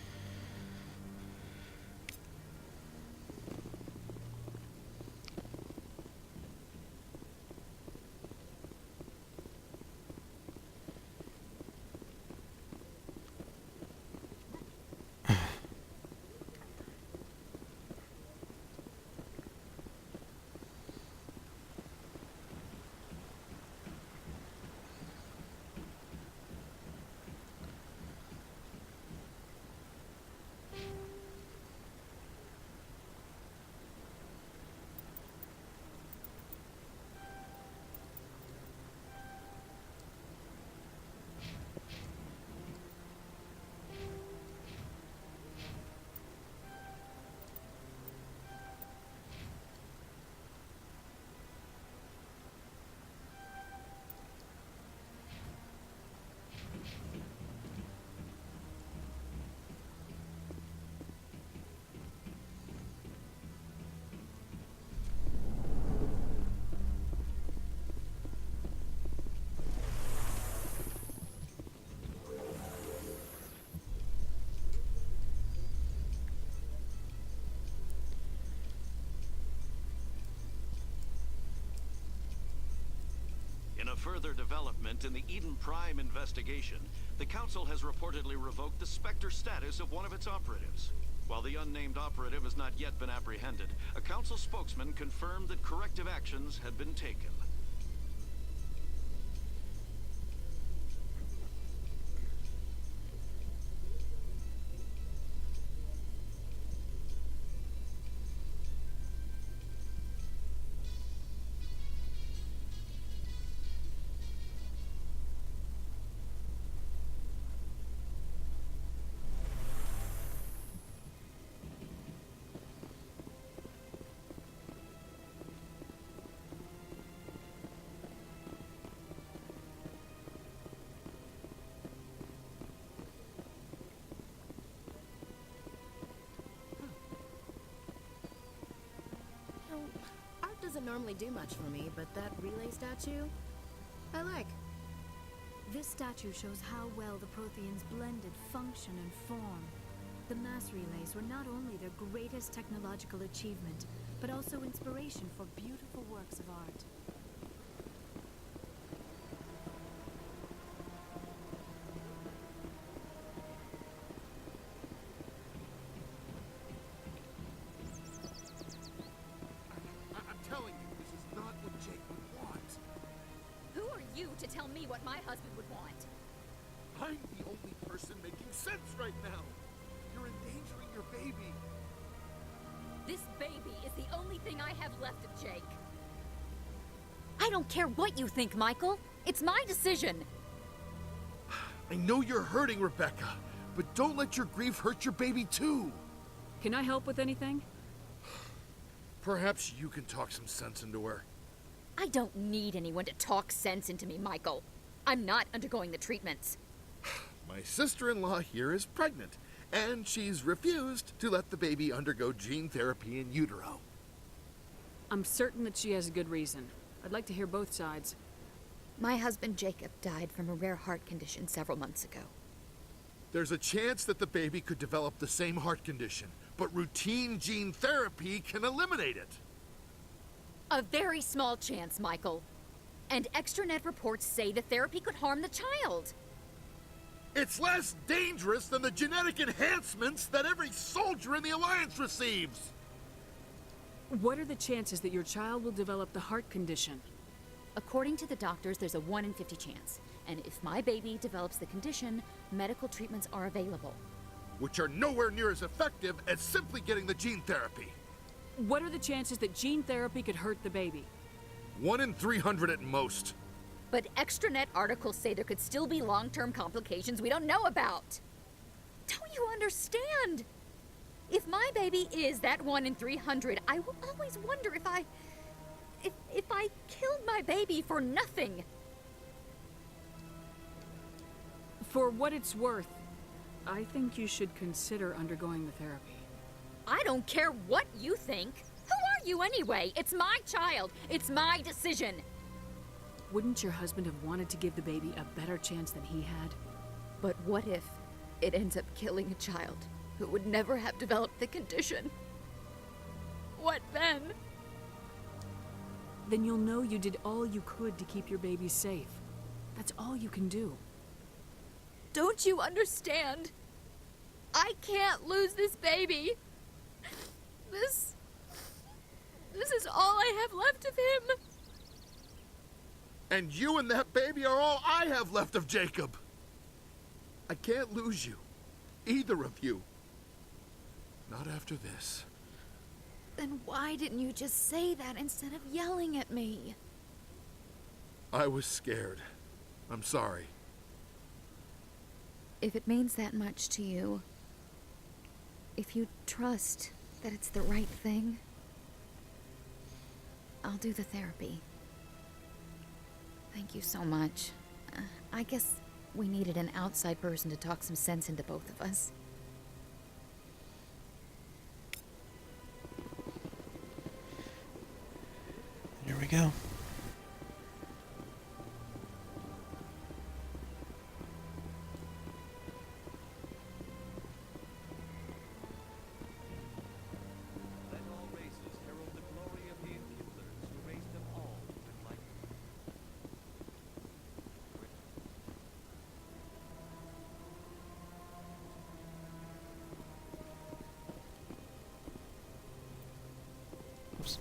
In a further development in the Eden Prime investigation, the Council has reportedly revoked the Spectre status of one of its operatives. While the unnamed operative has not yet been apprehended, a Council spokesman confirmed that corrective actions had been taken. doesn't normally do much for me, but that relay statue, I like. This statue shows how well the Protheans blended function and form. The mass relays were not only their greatest technological achievement, but also inspiration for beautiful works of art. I'm telling you, this is not what Jake would want. Who are you to tell me what my husband would want? I'm the only person making sense right now. You're endangering your baby. This baby is the only thing I have left of Jake. I don't care what you think, Michael. It's my decision. I know you're hurting, Rebecca, but don't let your grief hurt your baby too. Can I help with anything? Perhaps you can talk some sense into her. I don't need anyone to talk sense into me, Michael. I'm not undergoing the treatments. My sister-in-law here is pregnant, and she's refused to let the baby undergo gene therapy in utero. I'm certain that she has a good reason. I'd like to hear both sides. My husband Jacob died from a rare heart condition several months ago. There's a chance that the baby could develop the same heart condition, but routine gene therapy can eliminate it. A very small chance, Michael. And extranet reports say the therapy could harm the child. It's less dangerous than the genetic enhancements that every soldier in the Alliance receives. What are the chances that your child will develop the heart condition? According to the doctors, there's a 1 in 50 chance. And if my baby develops the condition, medical treatments are available. Which are nowhere near as effective as simply getting the gene therapy. What are the chances that gene therapy could hurt the baby? 1 in 300 at most. But extranet articles say there could still be long-term complications we don't know about. Don't you understand? If my baby is that 1 in 300, I will always wonder if I killed my baby for nothing. For what it's worth, I think you should consider undergoing the therapy. I don't care what you think. Who are you anyway? It's my child. It's my decision. Wouldn't your husband have wanted to give the baby a better chance than he had? But what if it ends up killing a child who would never have developed the condition? What then? Then you'll know you did all you could to keep your baby safe. That's all you can do. Don't you understand? I can't lose this baby. This is all I have left of him. And you and that baby are all I have left of Jacob. I can't lose you. Either of you. Not after this. Then why didn't you just say that instead of yelling at me? I was scared. I'm sorry. If it means that much to you, if you trust that it's the right thing, I'll do the therapy. Thank you so much. I guess we needed an outside person to talk some sense into both of us. Here we go. Let all races herald the glory of the Incublers who raised them all with light. Oops.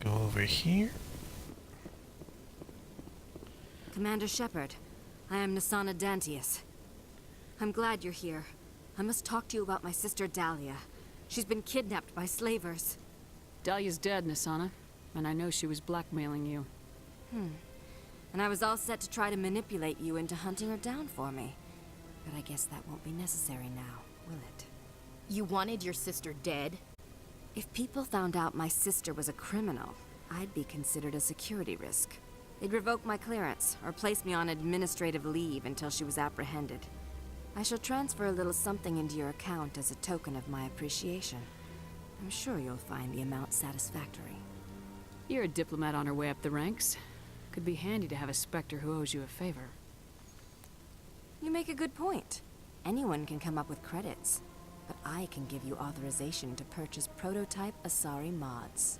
Go over here. Commander Shepard, I am Nasana Dantius. I'm glad you're here. I must talk to you about my sister Dahlia. She's been kidnapped by slavers. Dahlia's dead, Nasana, and I know she was blackmailing you. And I was all set to try to manipulate you into hunting her down for me. But I guess that won't be necessary now, will it? You wanted your sister dead? If people found out my sister was a criminal, I'd be considered a security risk. They'd revoke my clearance, or place me on administrative leave until she was apprehended. I shall transfer a little something into your account as a token of my appreciation. I'm sure you'll find the amount satisfactory. You're a diplomat on her way up the ranks. Could be handy to have a Spectre who owes you a favor. You make a good point. Anyone can come up with credits, but I can give you authorization to purchase prototype Asari mods.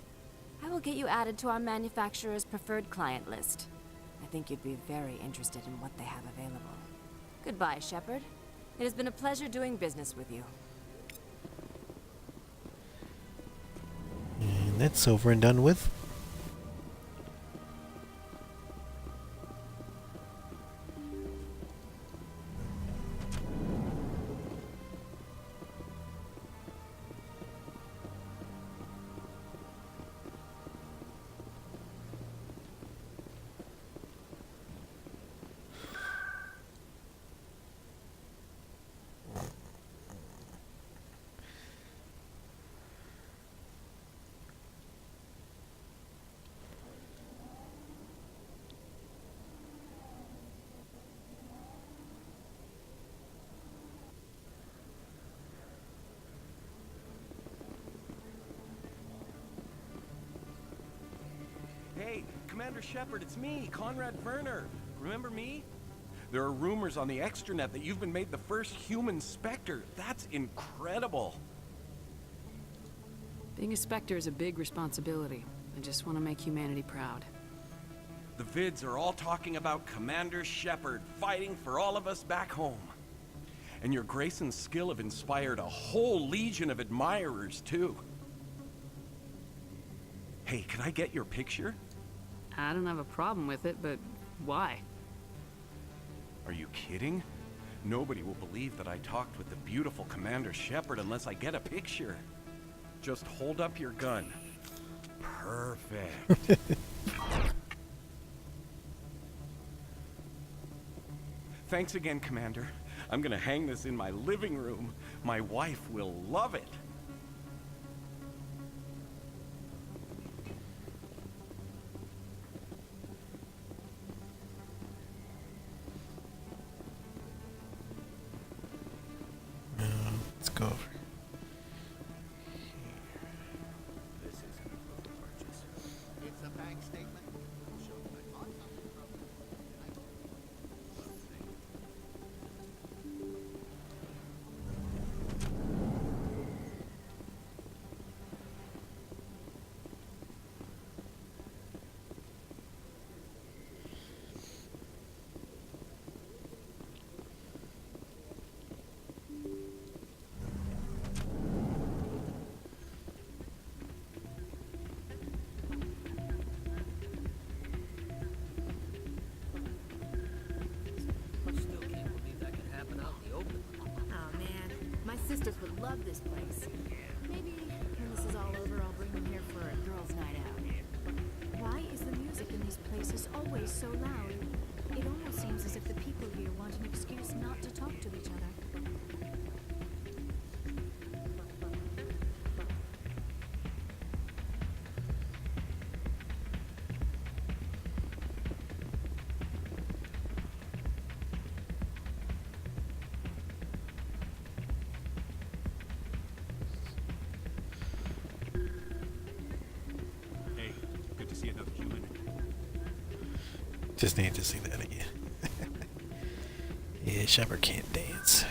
I will get you added to our manufacturer's preferred client list. I think you'd be very interested in what they have available. Goodbye, Shepard. It has been a pleasure doing business with you. And that's over and done with. Hey, Commander Shepard, it's me, Conrad Werner. Remember me? There are rumors on the extranet that you've been made the first human Spectre. That's incredible. Being a Spectre is a big responsibility. I just want to make humanity proud. The vids are all talking about Commander Shepard fighting for all of us back home. And your grace and skill have inspired a whole legion of admirers, too. Hey, can I get your picture? I don't have a problem with it, but why? Are you kidding? Nobody will believe that I talked with the beautiful Commander Shepard unless I get a picture. Just hold up your gun. Perfect. Thanks again, Commander. I'm gonna hang this in my living room. My wife will love it. Let's go over. This is an approved purchase. It's a bank statement. Show that I bought something from you. Sisters would love this place. Maybe when this is all over, I'll bring them here for a girls' night out. Why is the music in these places always so loud? It almost seems as if the people here want an excuse not to talk to each other. Just need to see that again. Yeah, Shepard can't dance.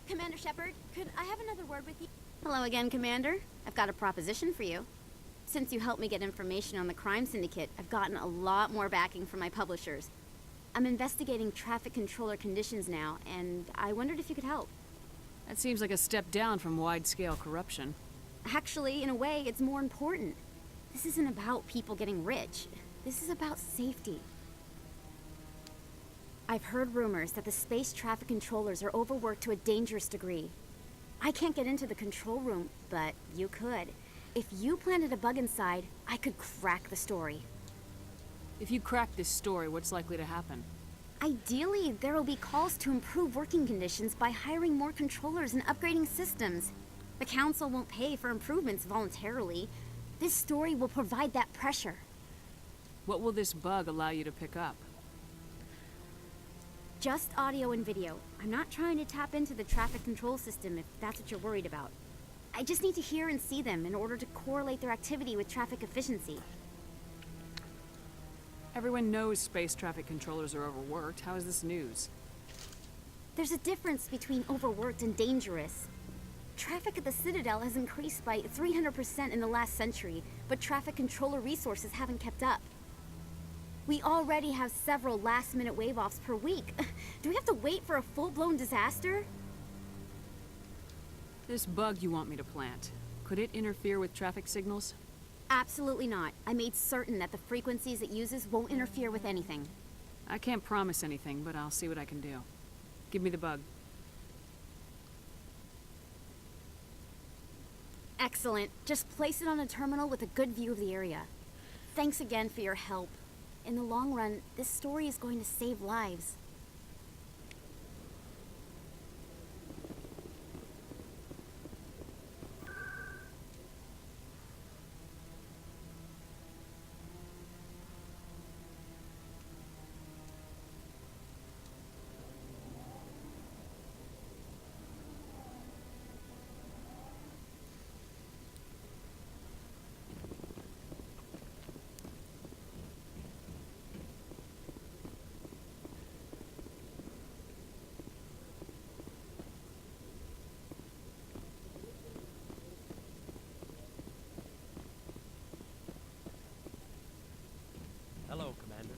Commander Shepard, could I have another word with you? Hello again, Commander. I've got a proposition for you. Since you helped me get information on the crime syndicate, I've gotten a lot more backing from my publishers. I'm investigating traffic controller conditions now, and I wondered if you could help. That seems like a step down from wide-scale corruption. Actually, in a way, it's more important. This isn't about people getting rich. This is about safety. I've heard rumors that the space traffic controllers are overworked to a dangerous degree. I can't get into the control room, but you could. If you planted a bug inside, I could crack the story. If you crack this story, what's likely to happen? Ideally, there will be calls to improve working conditions by hiring more controllers and upgrading systems. The Council won't pay for improvements voluntarily. This story will provide that pressure. What will this bug allow you to pick up? Just audio and video. I'm not trying to tap into the traffic control system if that's what you're worried about. I just need to hear and see them in order to correlate their activity with traffic efficiency. Everyone knows space traffic controllers are overworked. How is this news? There's a difference between overworked and dangerous. Traffic at the Citadel has increased by 300% in the last century, but traffic controller resources haven't kept up. We already have several last-minute wave-offs per week. Do we have to wait for a full-blown disaster? This bug you want me to plant, could it interfere with traffic signals? Absolutely not. I made certain that the frequencies it uses won't interfere with anything. I can't promise anything, but I'll see what I can do. Give me the bug. Excellent. Just place it on a terminal with a good view of the area. Thanks again for your help. In the long run, this story is going to save lives. Hello, Commander.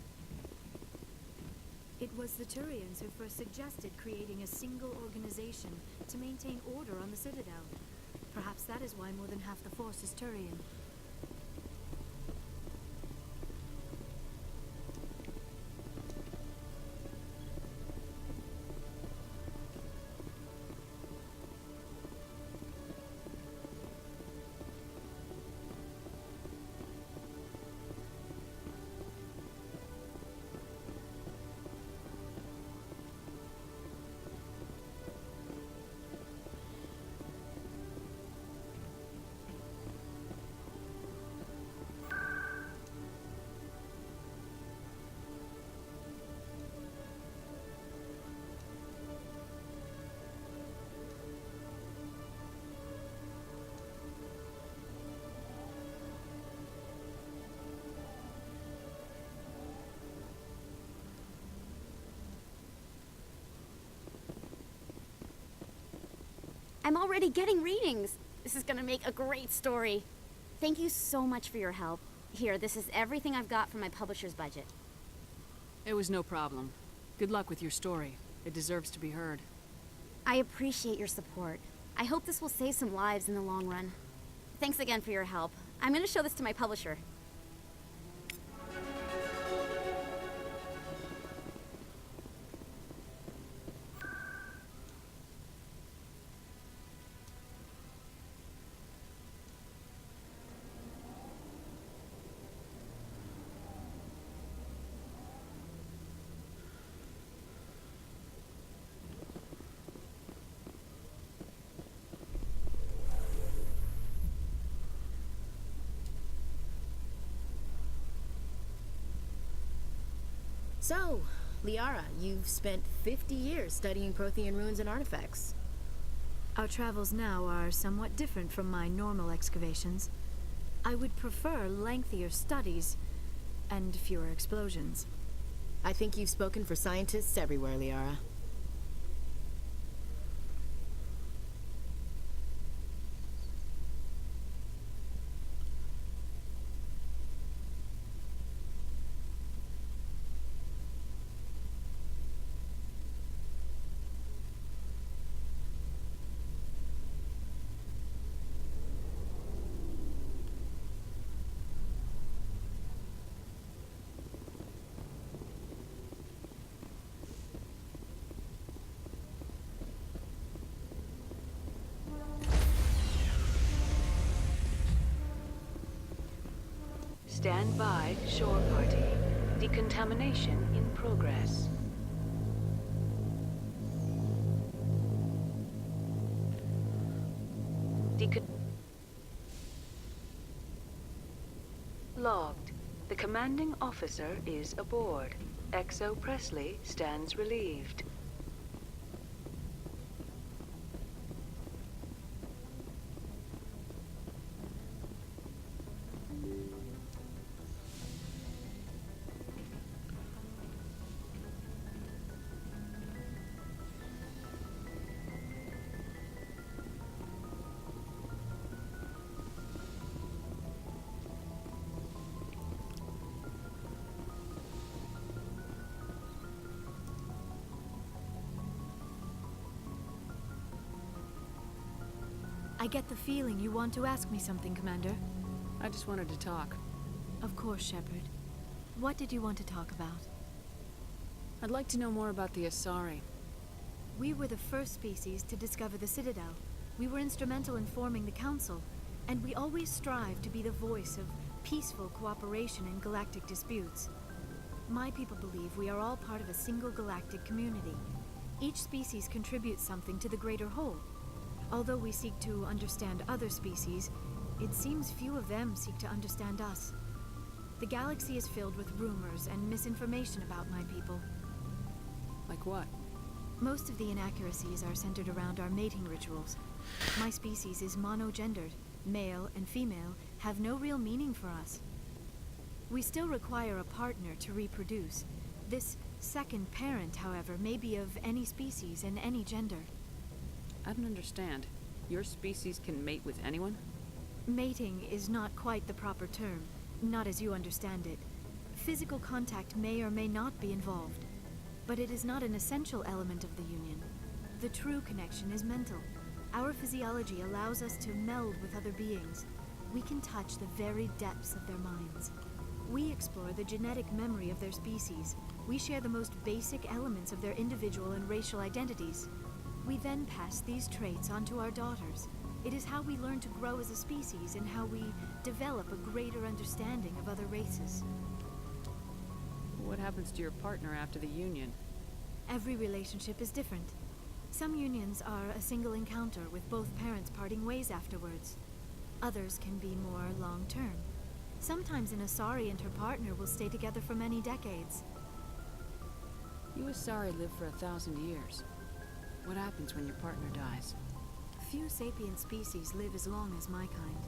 It was the Turians who first suggested creating a single organization to maintain order on the Citadel. Perhaps that is why more than half the force is Turian. I'm already getting readings. This is gonna make a great story. Thank you so much for your help. Here, this is everything I've got from my publisher's budget. It was no problem. Good luck with your story. It deserves to be heard. I appreciate your support. I hope this will save some lives in the long run. Thanks again for your help. I'm gonna show this to my publisher. So, Liara, you've spent 50 years studying Prothean ruins and artifacts. Our travels now are somewhat different from my normal excavations. I would prefer lengthier studies and fewer explosions. I think you've spoken for scientists everywhere, Liara. Stand by, shore party. Decontamination in progress. Logged. The commanding officer is aboard. XO Presley stands relieved. I get the feeling you want to ask me something, Commander. I just wanted to talk. Of course, Shepard. What did you want to talk about? I'd like to know more about the Asari. We were the first species to discover the Citadel. We were instrumental in forming the Council, and we always strive to be the voice of peaceful cooperation in galactic disputes. My people believe we are all part of a single galactic community. Each species contributes something to the greater whole. Although we seek to understand other species, it seems few of them seek to understand us. The galaxy is filled with rumors and misinformation about my people. Like what? Most of the inaccuracies are centered around our mating rituals. My species is monogendered. Male and female have no real meaning for us. We still require a partner to reproduce. This second parent, however, may be of any species and any gender. I don't understand. Your species can mate with anyone? Mating is not quite the proper term, not as you understand it. Physical contact may or may not be involved, but it is not an essential element of the union. The true connection is mental. Our physiology allows us to meld with other beings. We can touch the very depths of their minds. We explore the genetic memory of their species. We share the most basic elements of their individual and racial identities. We then pass these traits on to our daughters. It is how we learn to grow as a species and how we develop a greater understanding of other races. What happens to your partner after the union? Every relationship is different. Some unions are a single encounter with both parents parting ways afterwards. Others can be more long-term. Sometimes an Asari and her partner will stay together for many decades. You Asari live for 1,000 years. What happens when your partner dies? Few sapient species live as long as my kind.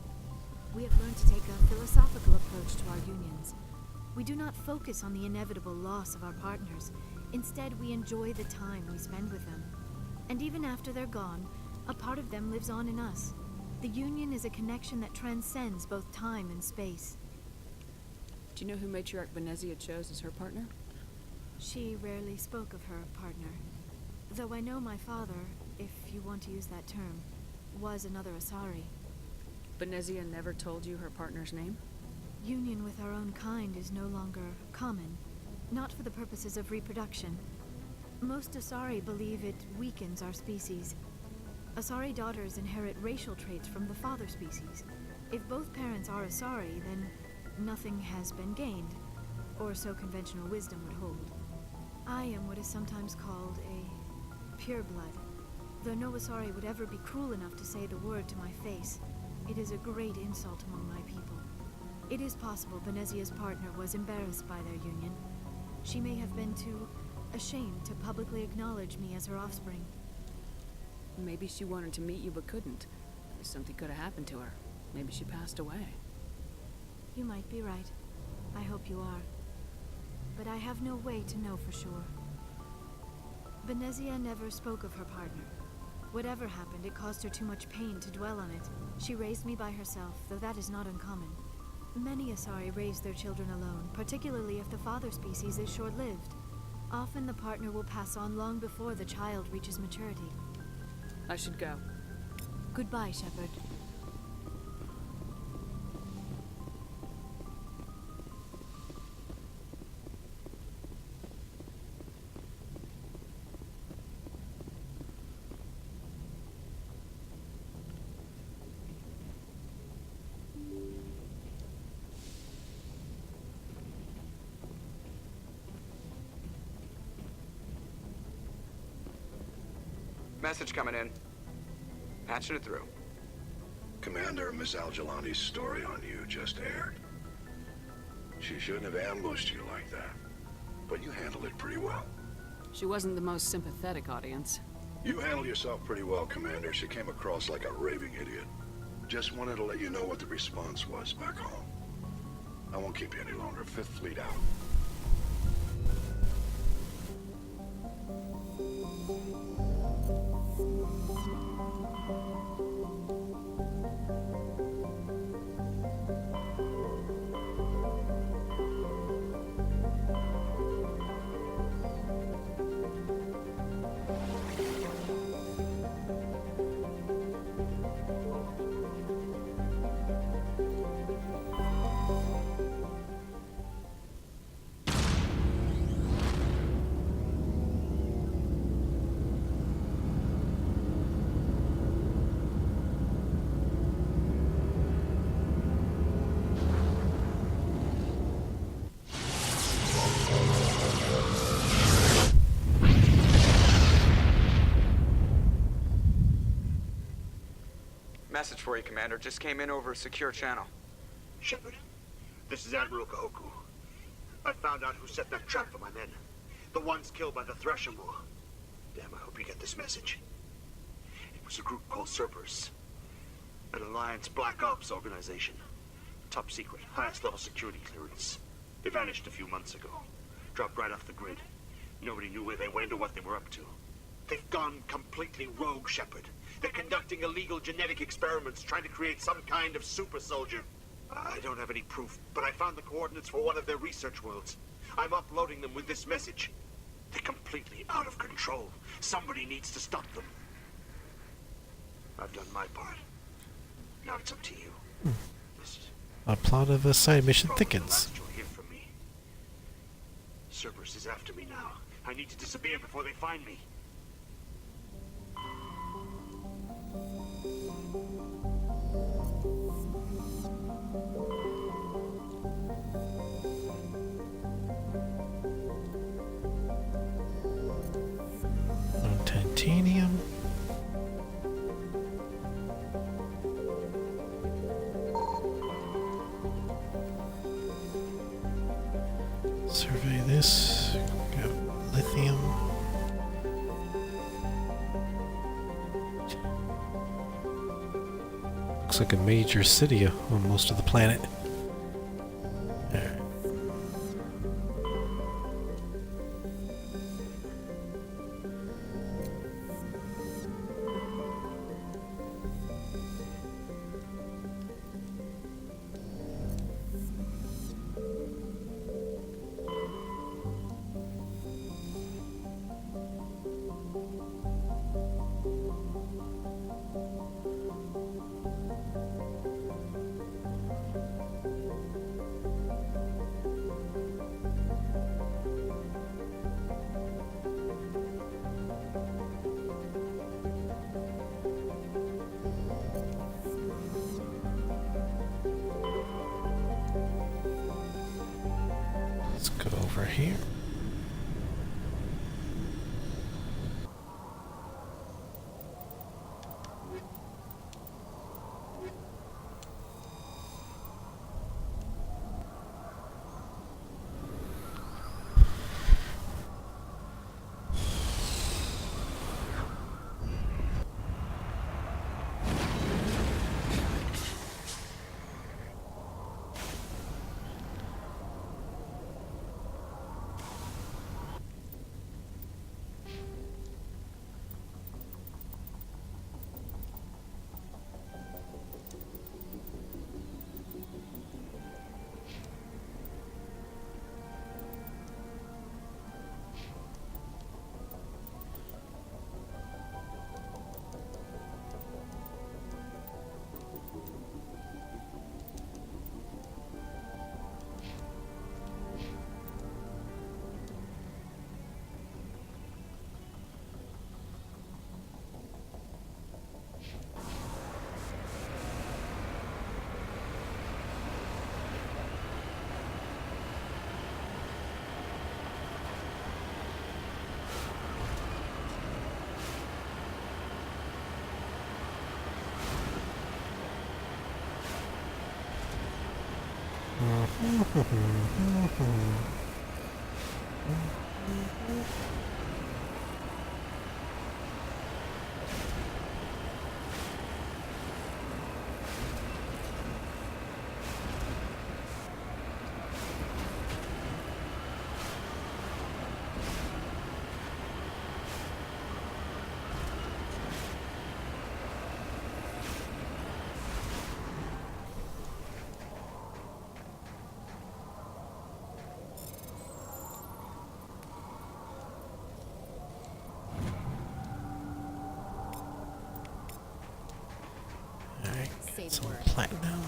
We have learned to take a philosophical approach to our unions. We do not focus on the inevitable loss of our partners. Instead, we enjoy the time we spend with them. And even after they're gone, a part of them lives on in us. The union is a connection that transcends both time and space. Do you know who Matriarch Benezia chose as her partner? She rarely spoke of her partner. Though I know my father, if you want to use that term, was another Asari. Benezia never told you her partner's name? Union with our own kind is no longer common, not for the purposes of reproduction. Most Asari believe it weakens our species. Asari daughters inherit racial traits from the father species. If both parents are Asari, then nothing has been gained, or so conventional wisdom would hold. I am what is sometimes called a pureblood. Though no Asari would ever be cruel enough to say the word to my face, it is a great insult among my people. It is possible Benezia's partner was embarrassed by their union. She may have been too ashamed to publicly acknowledge me as her offspring. Maybe she wanted to meet you but couldn't. Something could have happened to her. Maybe she passed away. You might be right. I hope you are. But I have no way to know for sure. Benezia never spoke of her partner. Whatever happened, it caused her too much pain to dwell on it. She raised me by herself, though that is not uncommon. Many Asari raise their children alone, particularly if the father species is short-lived. Often the partner will pass on long before the child reaches maturity. I should go. Goodbye, Shepard. Message coming in. Patching it through. Commander, Miss Al-Jalani's story on you just aired. She shouldn't have ambushed you like that, but you handled it pretty well. She wasn't the most sympathetic audience. You handled yourself pretty well, Commander. She came across like a raving idiot. Just wanted to let you know what the response was back home. I won't keep you any longer. Fifth Fleet out. Message for you, Commander. Just came in over a secure channel. Shepard, this is Admiral Kahoku. I found out who set that trap for my men. The ones killed by the Threshamur. Damn, I hope you get this message. It was a group called Cerberus. An Alliance Black Ops organization. Top secret, highest level security clearance. They vanished a few months ago. Dropped right off the grid. Nobody knew where they went or what they were up to. They've gone completely rogue, Shepard. They're conducting illegal genetic experiments, trying to create some kind of super soldier. I don't have any proof, but I found the coordinates for one of their research worlds. I'm uploading them with this message. They're completely out of control. Somebody needs to stop them. I've done my part. Now it's up to you. A plot of a side mission thickens. You'll hear from me. Cerberus is after me now. I need to disappear before they find me. Titanium. Survey this. Got lithium. Looks like a major city on most of the planet. Let's go over here. Alright, Say got the some word. platinum.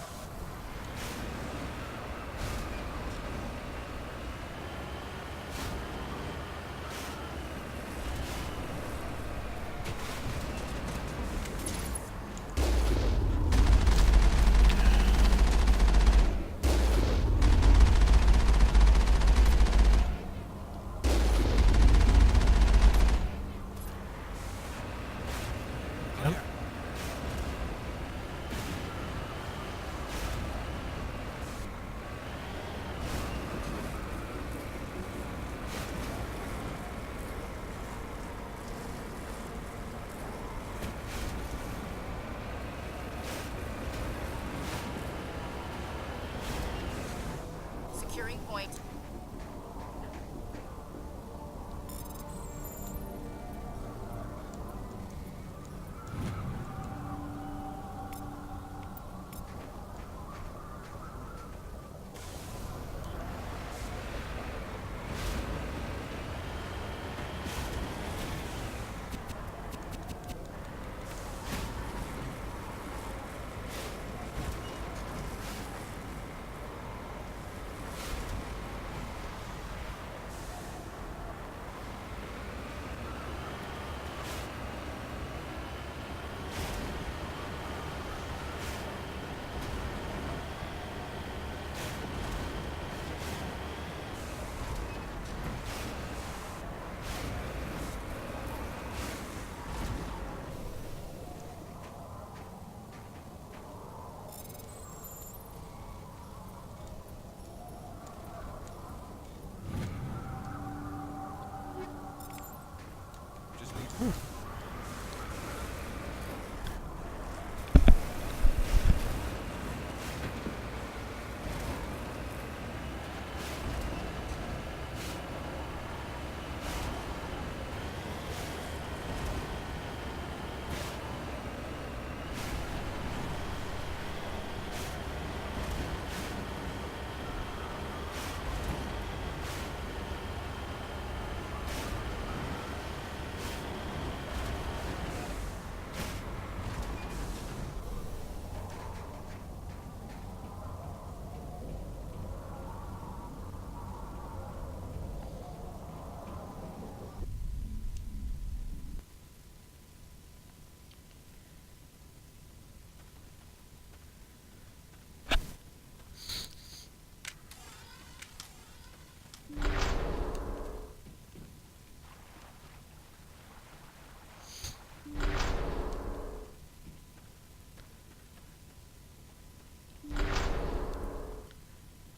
Yep. Securing point.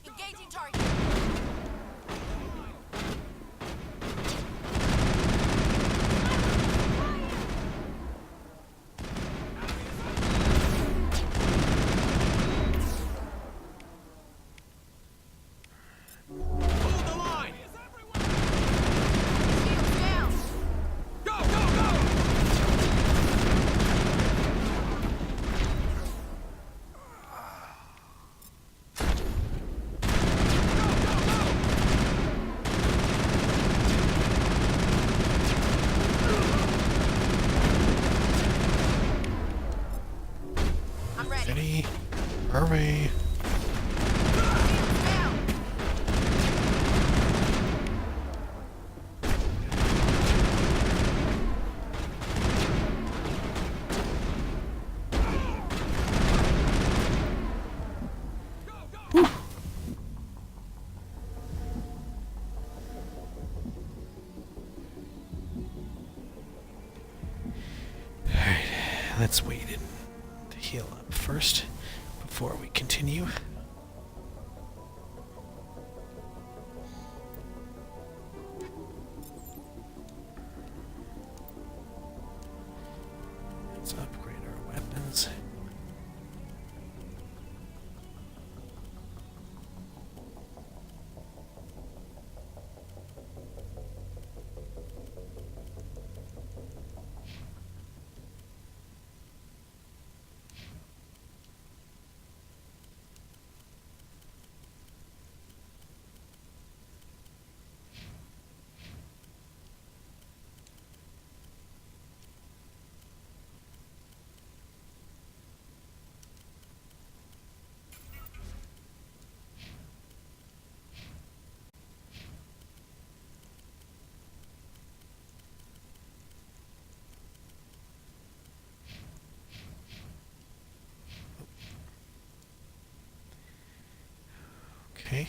Engaging target. Hold the line! Shields down. Go, go, go! I'm ready. Ready? Hurry. Shields down. Alright, let's wait to heal up first before we continue. Okay.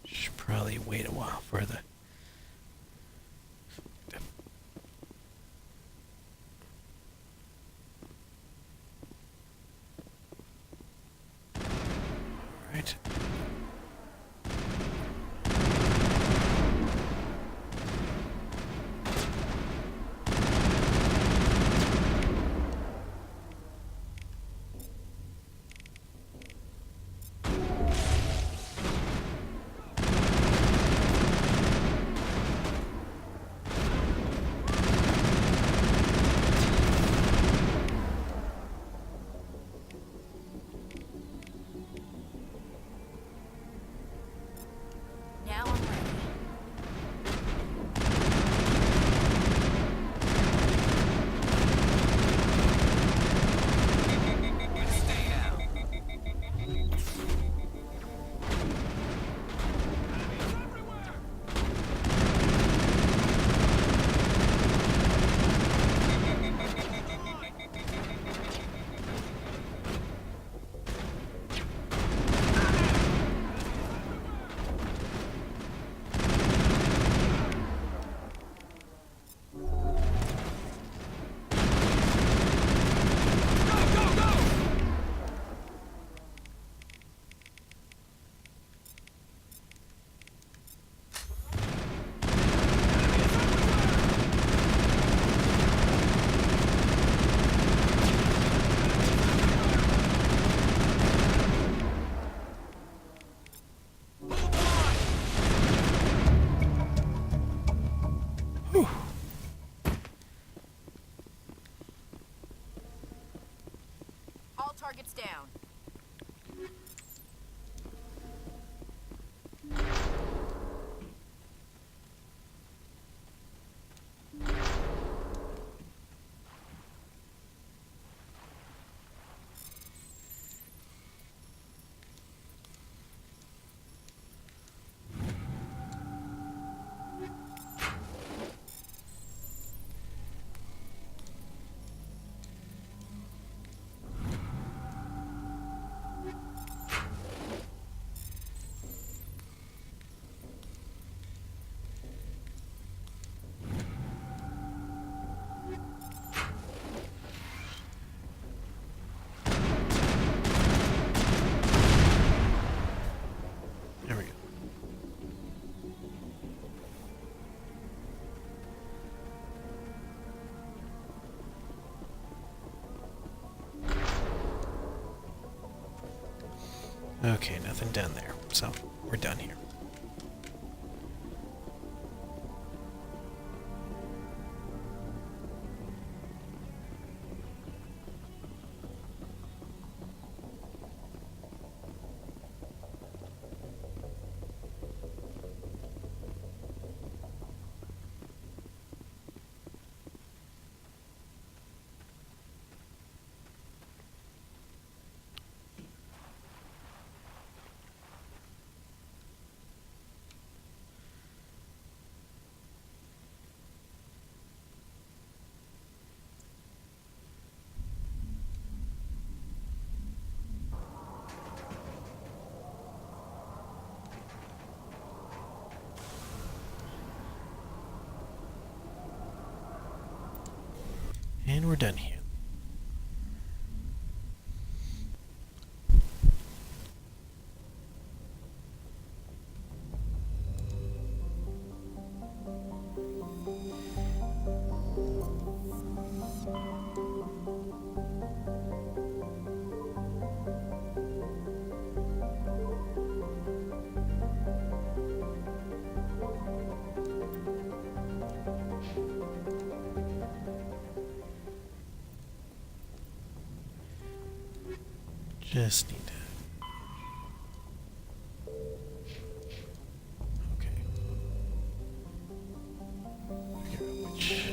Should probably wait a while for the... Alright. Now I'm ready. All targets down. There we go. Okay, nothing down there, so we're done here. And we're done here. Just need to... Okay. Figure out which...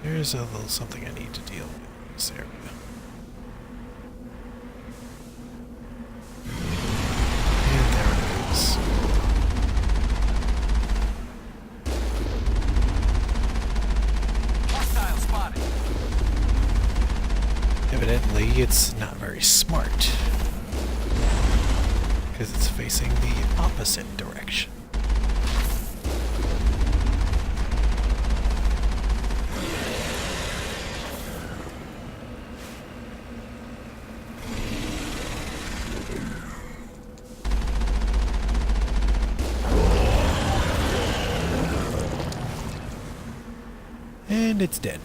There's a little something I need to deal with in this area. And there it is. Hostile spotted. Evidently, it's not very smart. Because it's facing the opposite direction. And it's dead.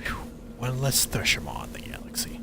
Whew. One less Threshermaw in the galaxy.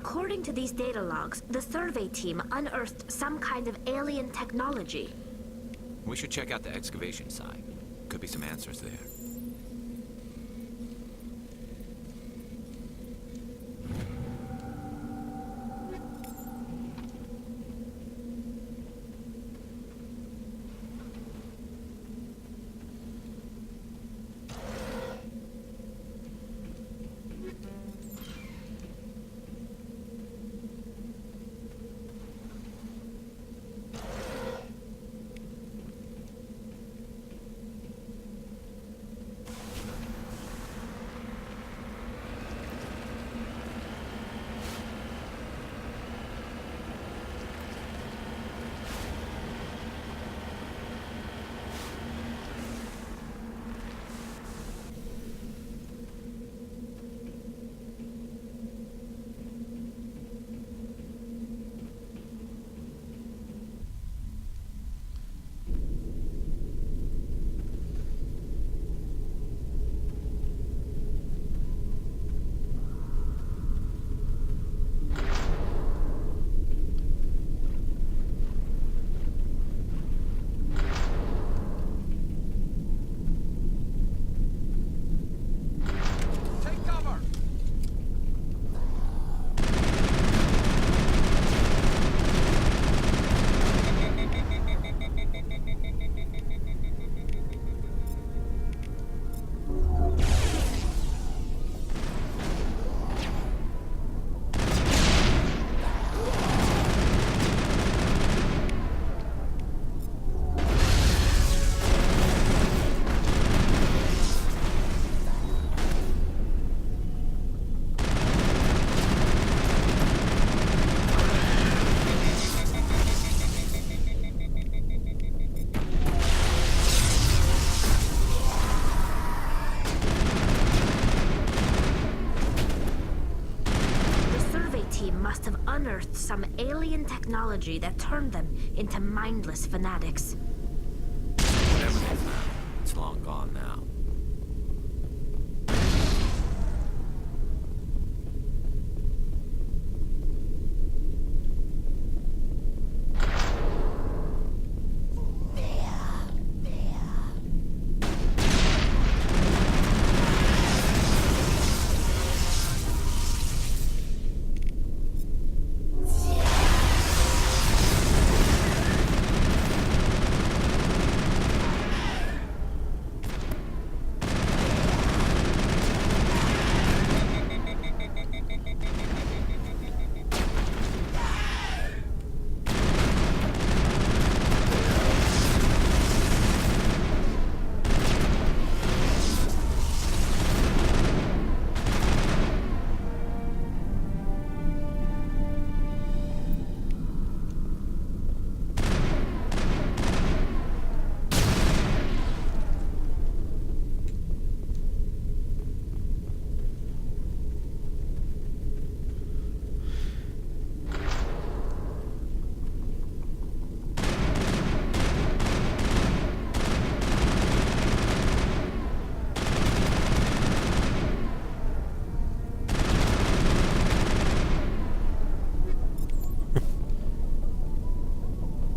According to these data logs, the survey team unearthed some kind of alien technology. We should check out the excavation site. Could be some answers there. Must have unearthed some alien technology that turned them into mindless fanatics. Whatever they found, it's long gone now.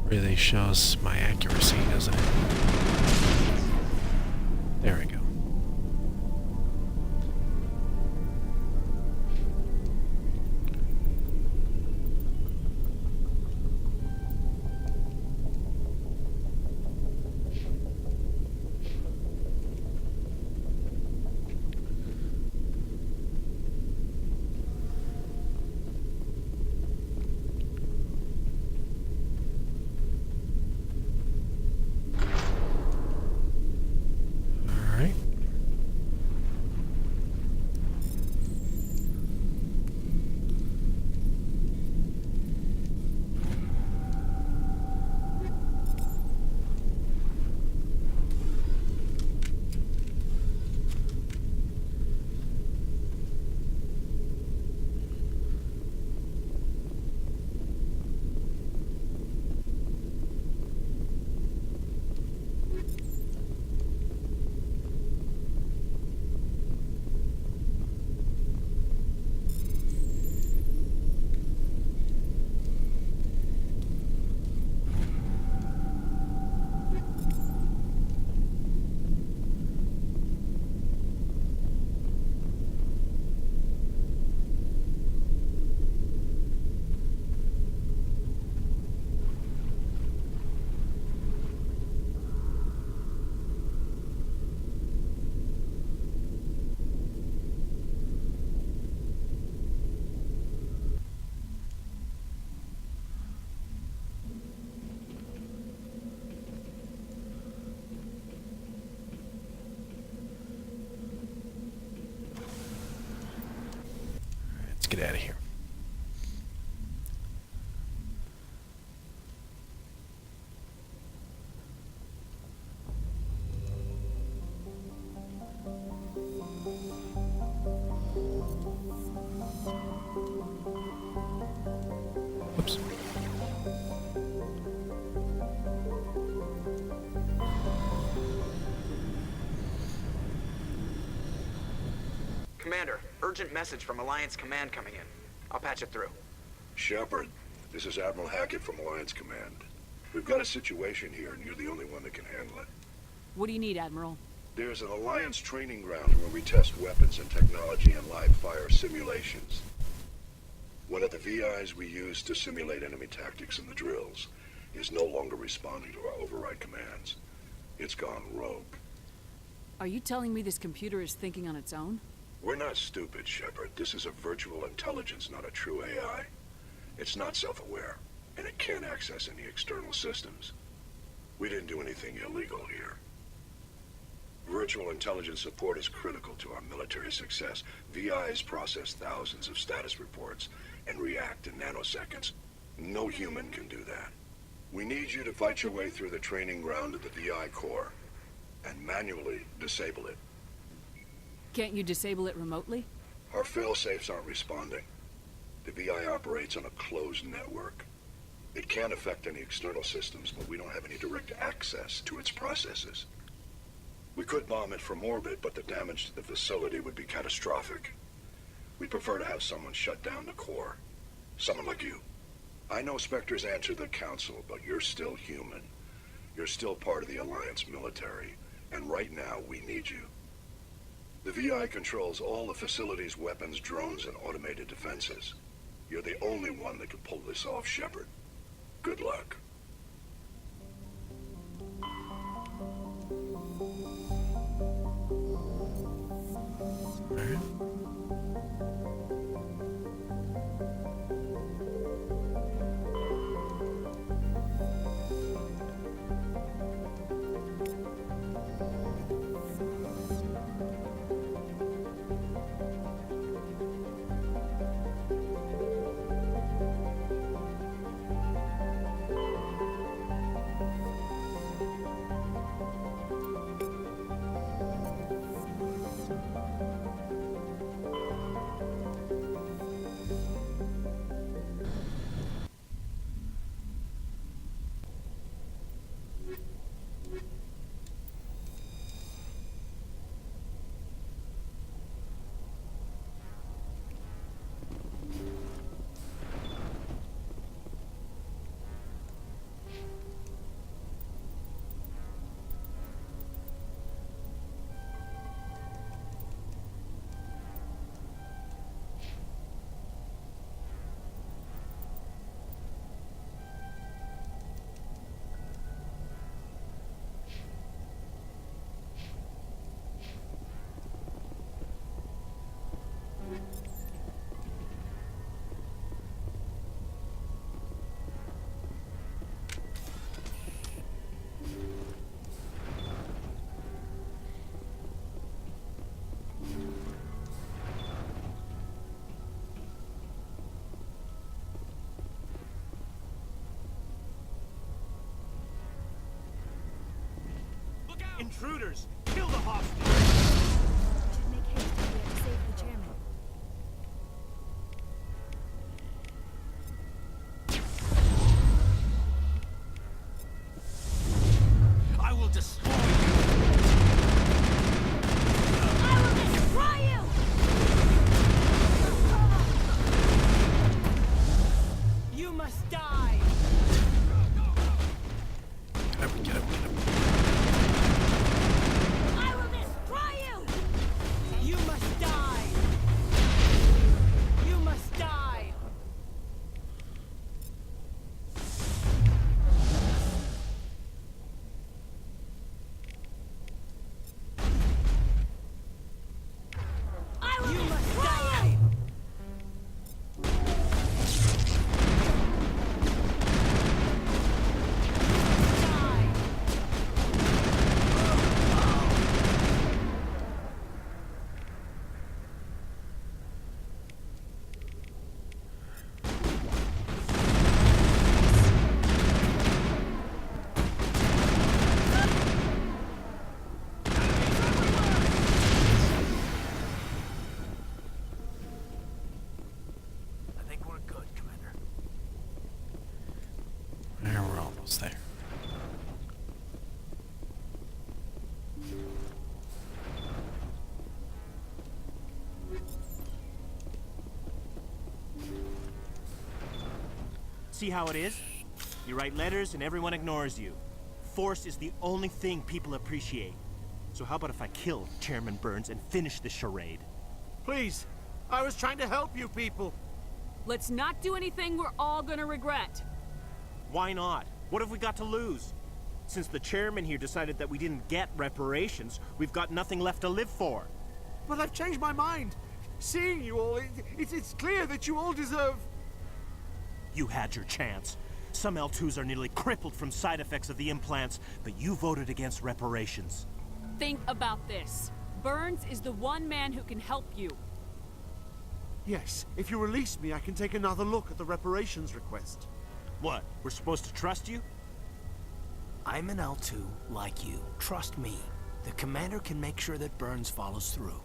Really shows my accuracy, doesn't it? There we go. Let's get out of here. Whoops. Commander, urgent message from Alliance Command coming in. I'll patch it through. Shepard, this is Admiral Hackett from Alliance Command. We've got a situation here, and you're the only one that can handle it. What do you need, Admiral? There's an Alliance training ground where we test weapons and technology in live-fire simulations. One of the VIs we use to simulate enemy tactics in the drills is no longer responding to our override commands. It's gone rogue. Are you telling me this computer is thinking on its own? We're not stupid, Shepard. This is a virtual intelligence, not a true AI. It's not self-aware, and it can't access any external systems. We didn't do anything illegal here. Virtual intelligence support is critical to our military success. VIs process thousands of status reports and react in nanoseconds. No human can do that. We need you to fight your way through the training ground of the VI core and manually disable it. Can't you disable it remotely? Our fail-safes aren't responding. The VI operates on a closed network. It can't affect any external systems, but we don't have any direct access to its processes. We could bomb it from orbit, but the damage to the facility would be catastrophic. We'd prefer to have someone shut down the core. Someone like you. I know Spectres answer the Council, but you're still human. You're still part of the Alliance military, and right now we need you. The VI controls all the facility's weapons, drones, and automated defenses. You're the only one that can pull this off, Shepard. Good luck. Intruders! Kill the hostage! Should make haste to get to save the chairman. I will destroy you! I will destroy you! You must die! Get up, get up, get up. I will destroy you! You must die! You must die! I will You must destroy die! you! almost there. See how it is? You write letters and everyone ignores you. Force is the only thing people appreciate. So how about if I kill Chairman Burns and finish this charade? Please, I was trying to help you people. Let's not do anything we're all gonna regret. Why not? What have we got to lose? Since the chairman here decided that we didn't get reparations, we've got nothing left to live for. But I've changed my mind. Seeing you all, it's clear that you all deserve... You had your chance. Some L2s are nearly crippled from side effects of the implants, but you voted against reparations. Think about this. Burns is the one man who can help you. Yes, if you release me, I can take another look at the reparations request. What, we're supposed to trust you? I'm an L2 like you. Trust me. The commander can make sure that Burns follows through.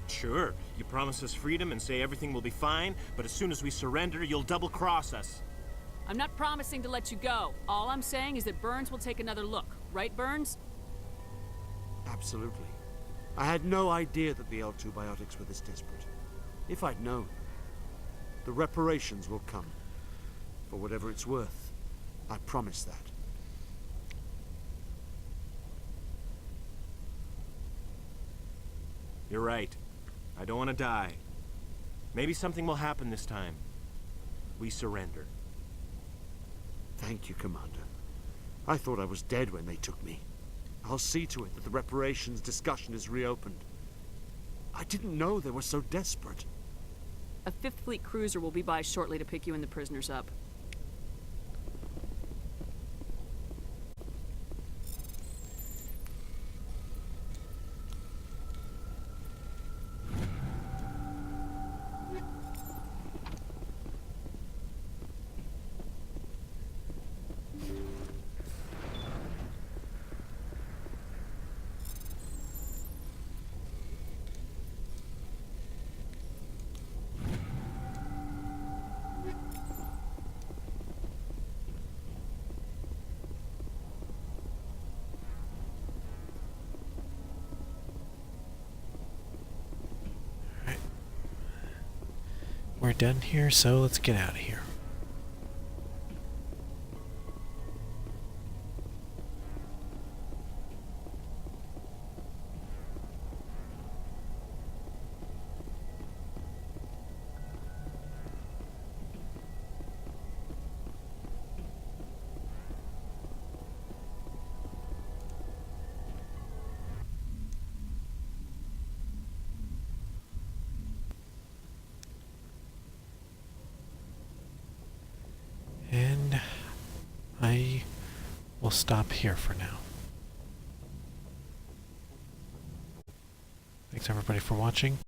Sure, you promise us freedom and say everything will be fine, but as soon as we surrender, you'll double-cross us. I'm not promising to let you go. All I'm saying is that Burns will take another look. Right, Burns? Absolutely. I had no idea that the L2 biotics were this desperate. If I'd known, the reparations will come. For whatever it's worth, I promise that. You're right. I don't want to die. Maybe something will happen this time. We surrender. Thank you, Commander. I thought I was dead when they took me. I'll see to it that the reparations discussion is reopened. I didn't know they were so desperate. A 5th Fleet cruiser will be by shortly to pick you and the prisoners up. We're done here, so let's get out of here. And I will stop here for now. Thanks everybody for watching.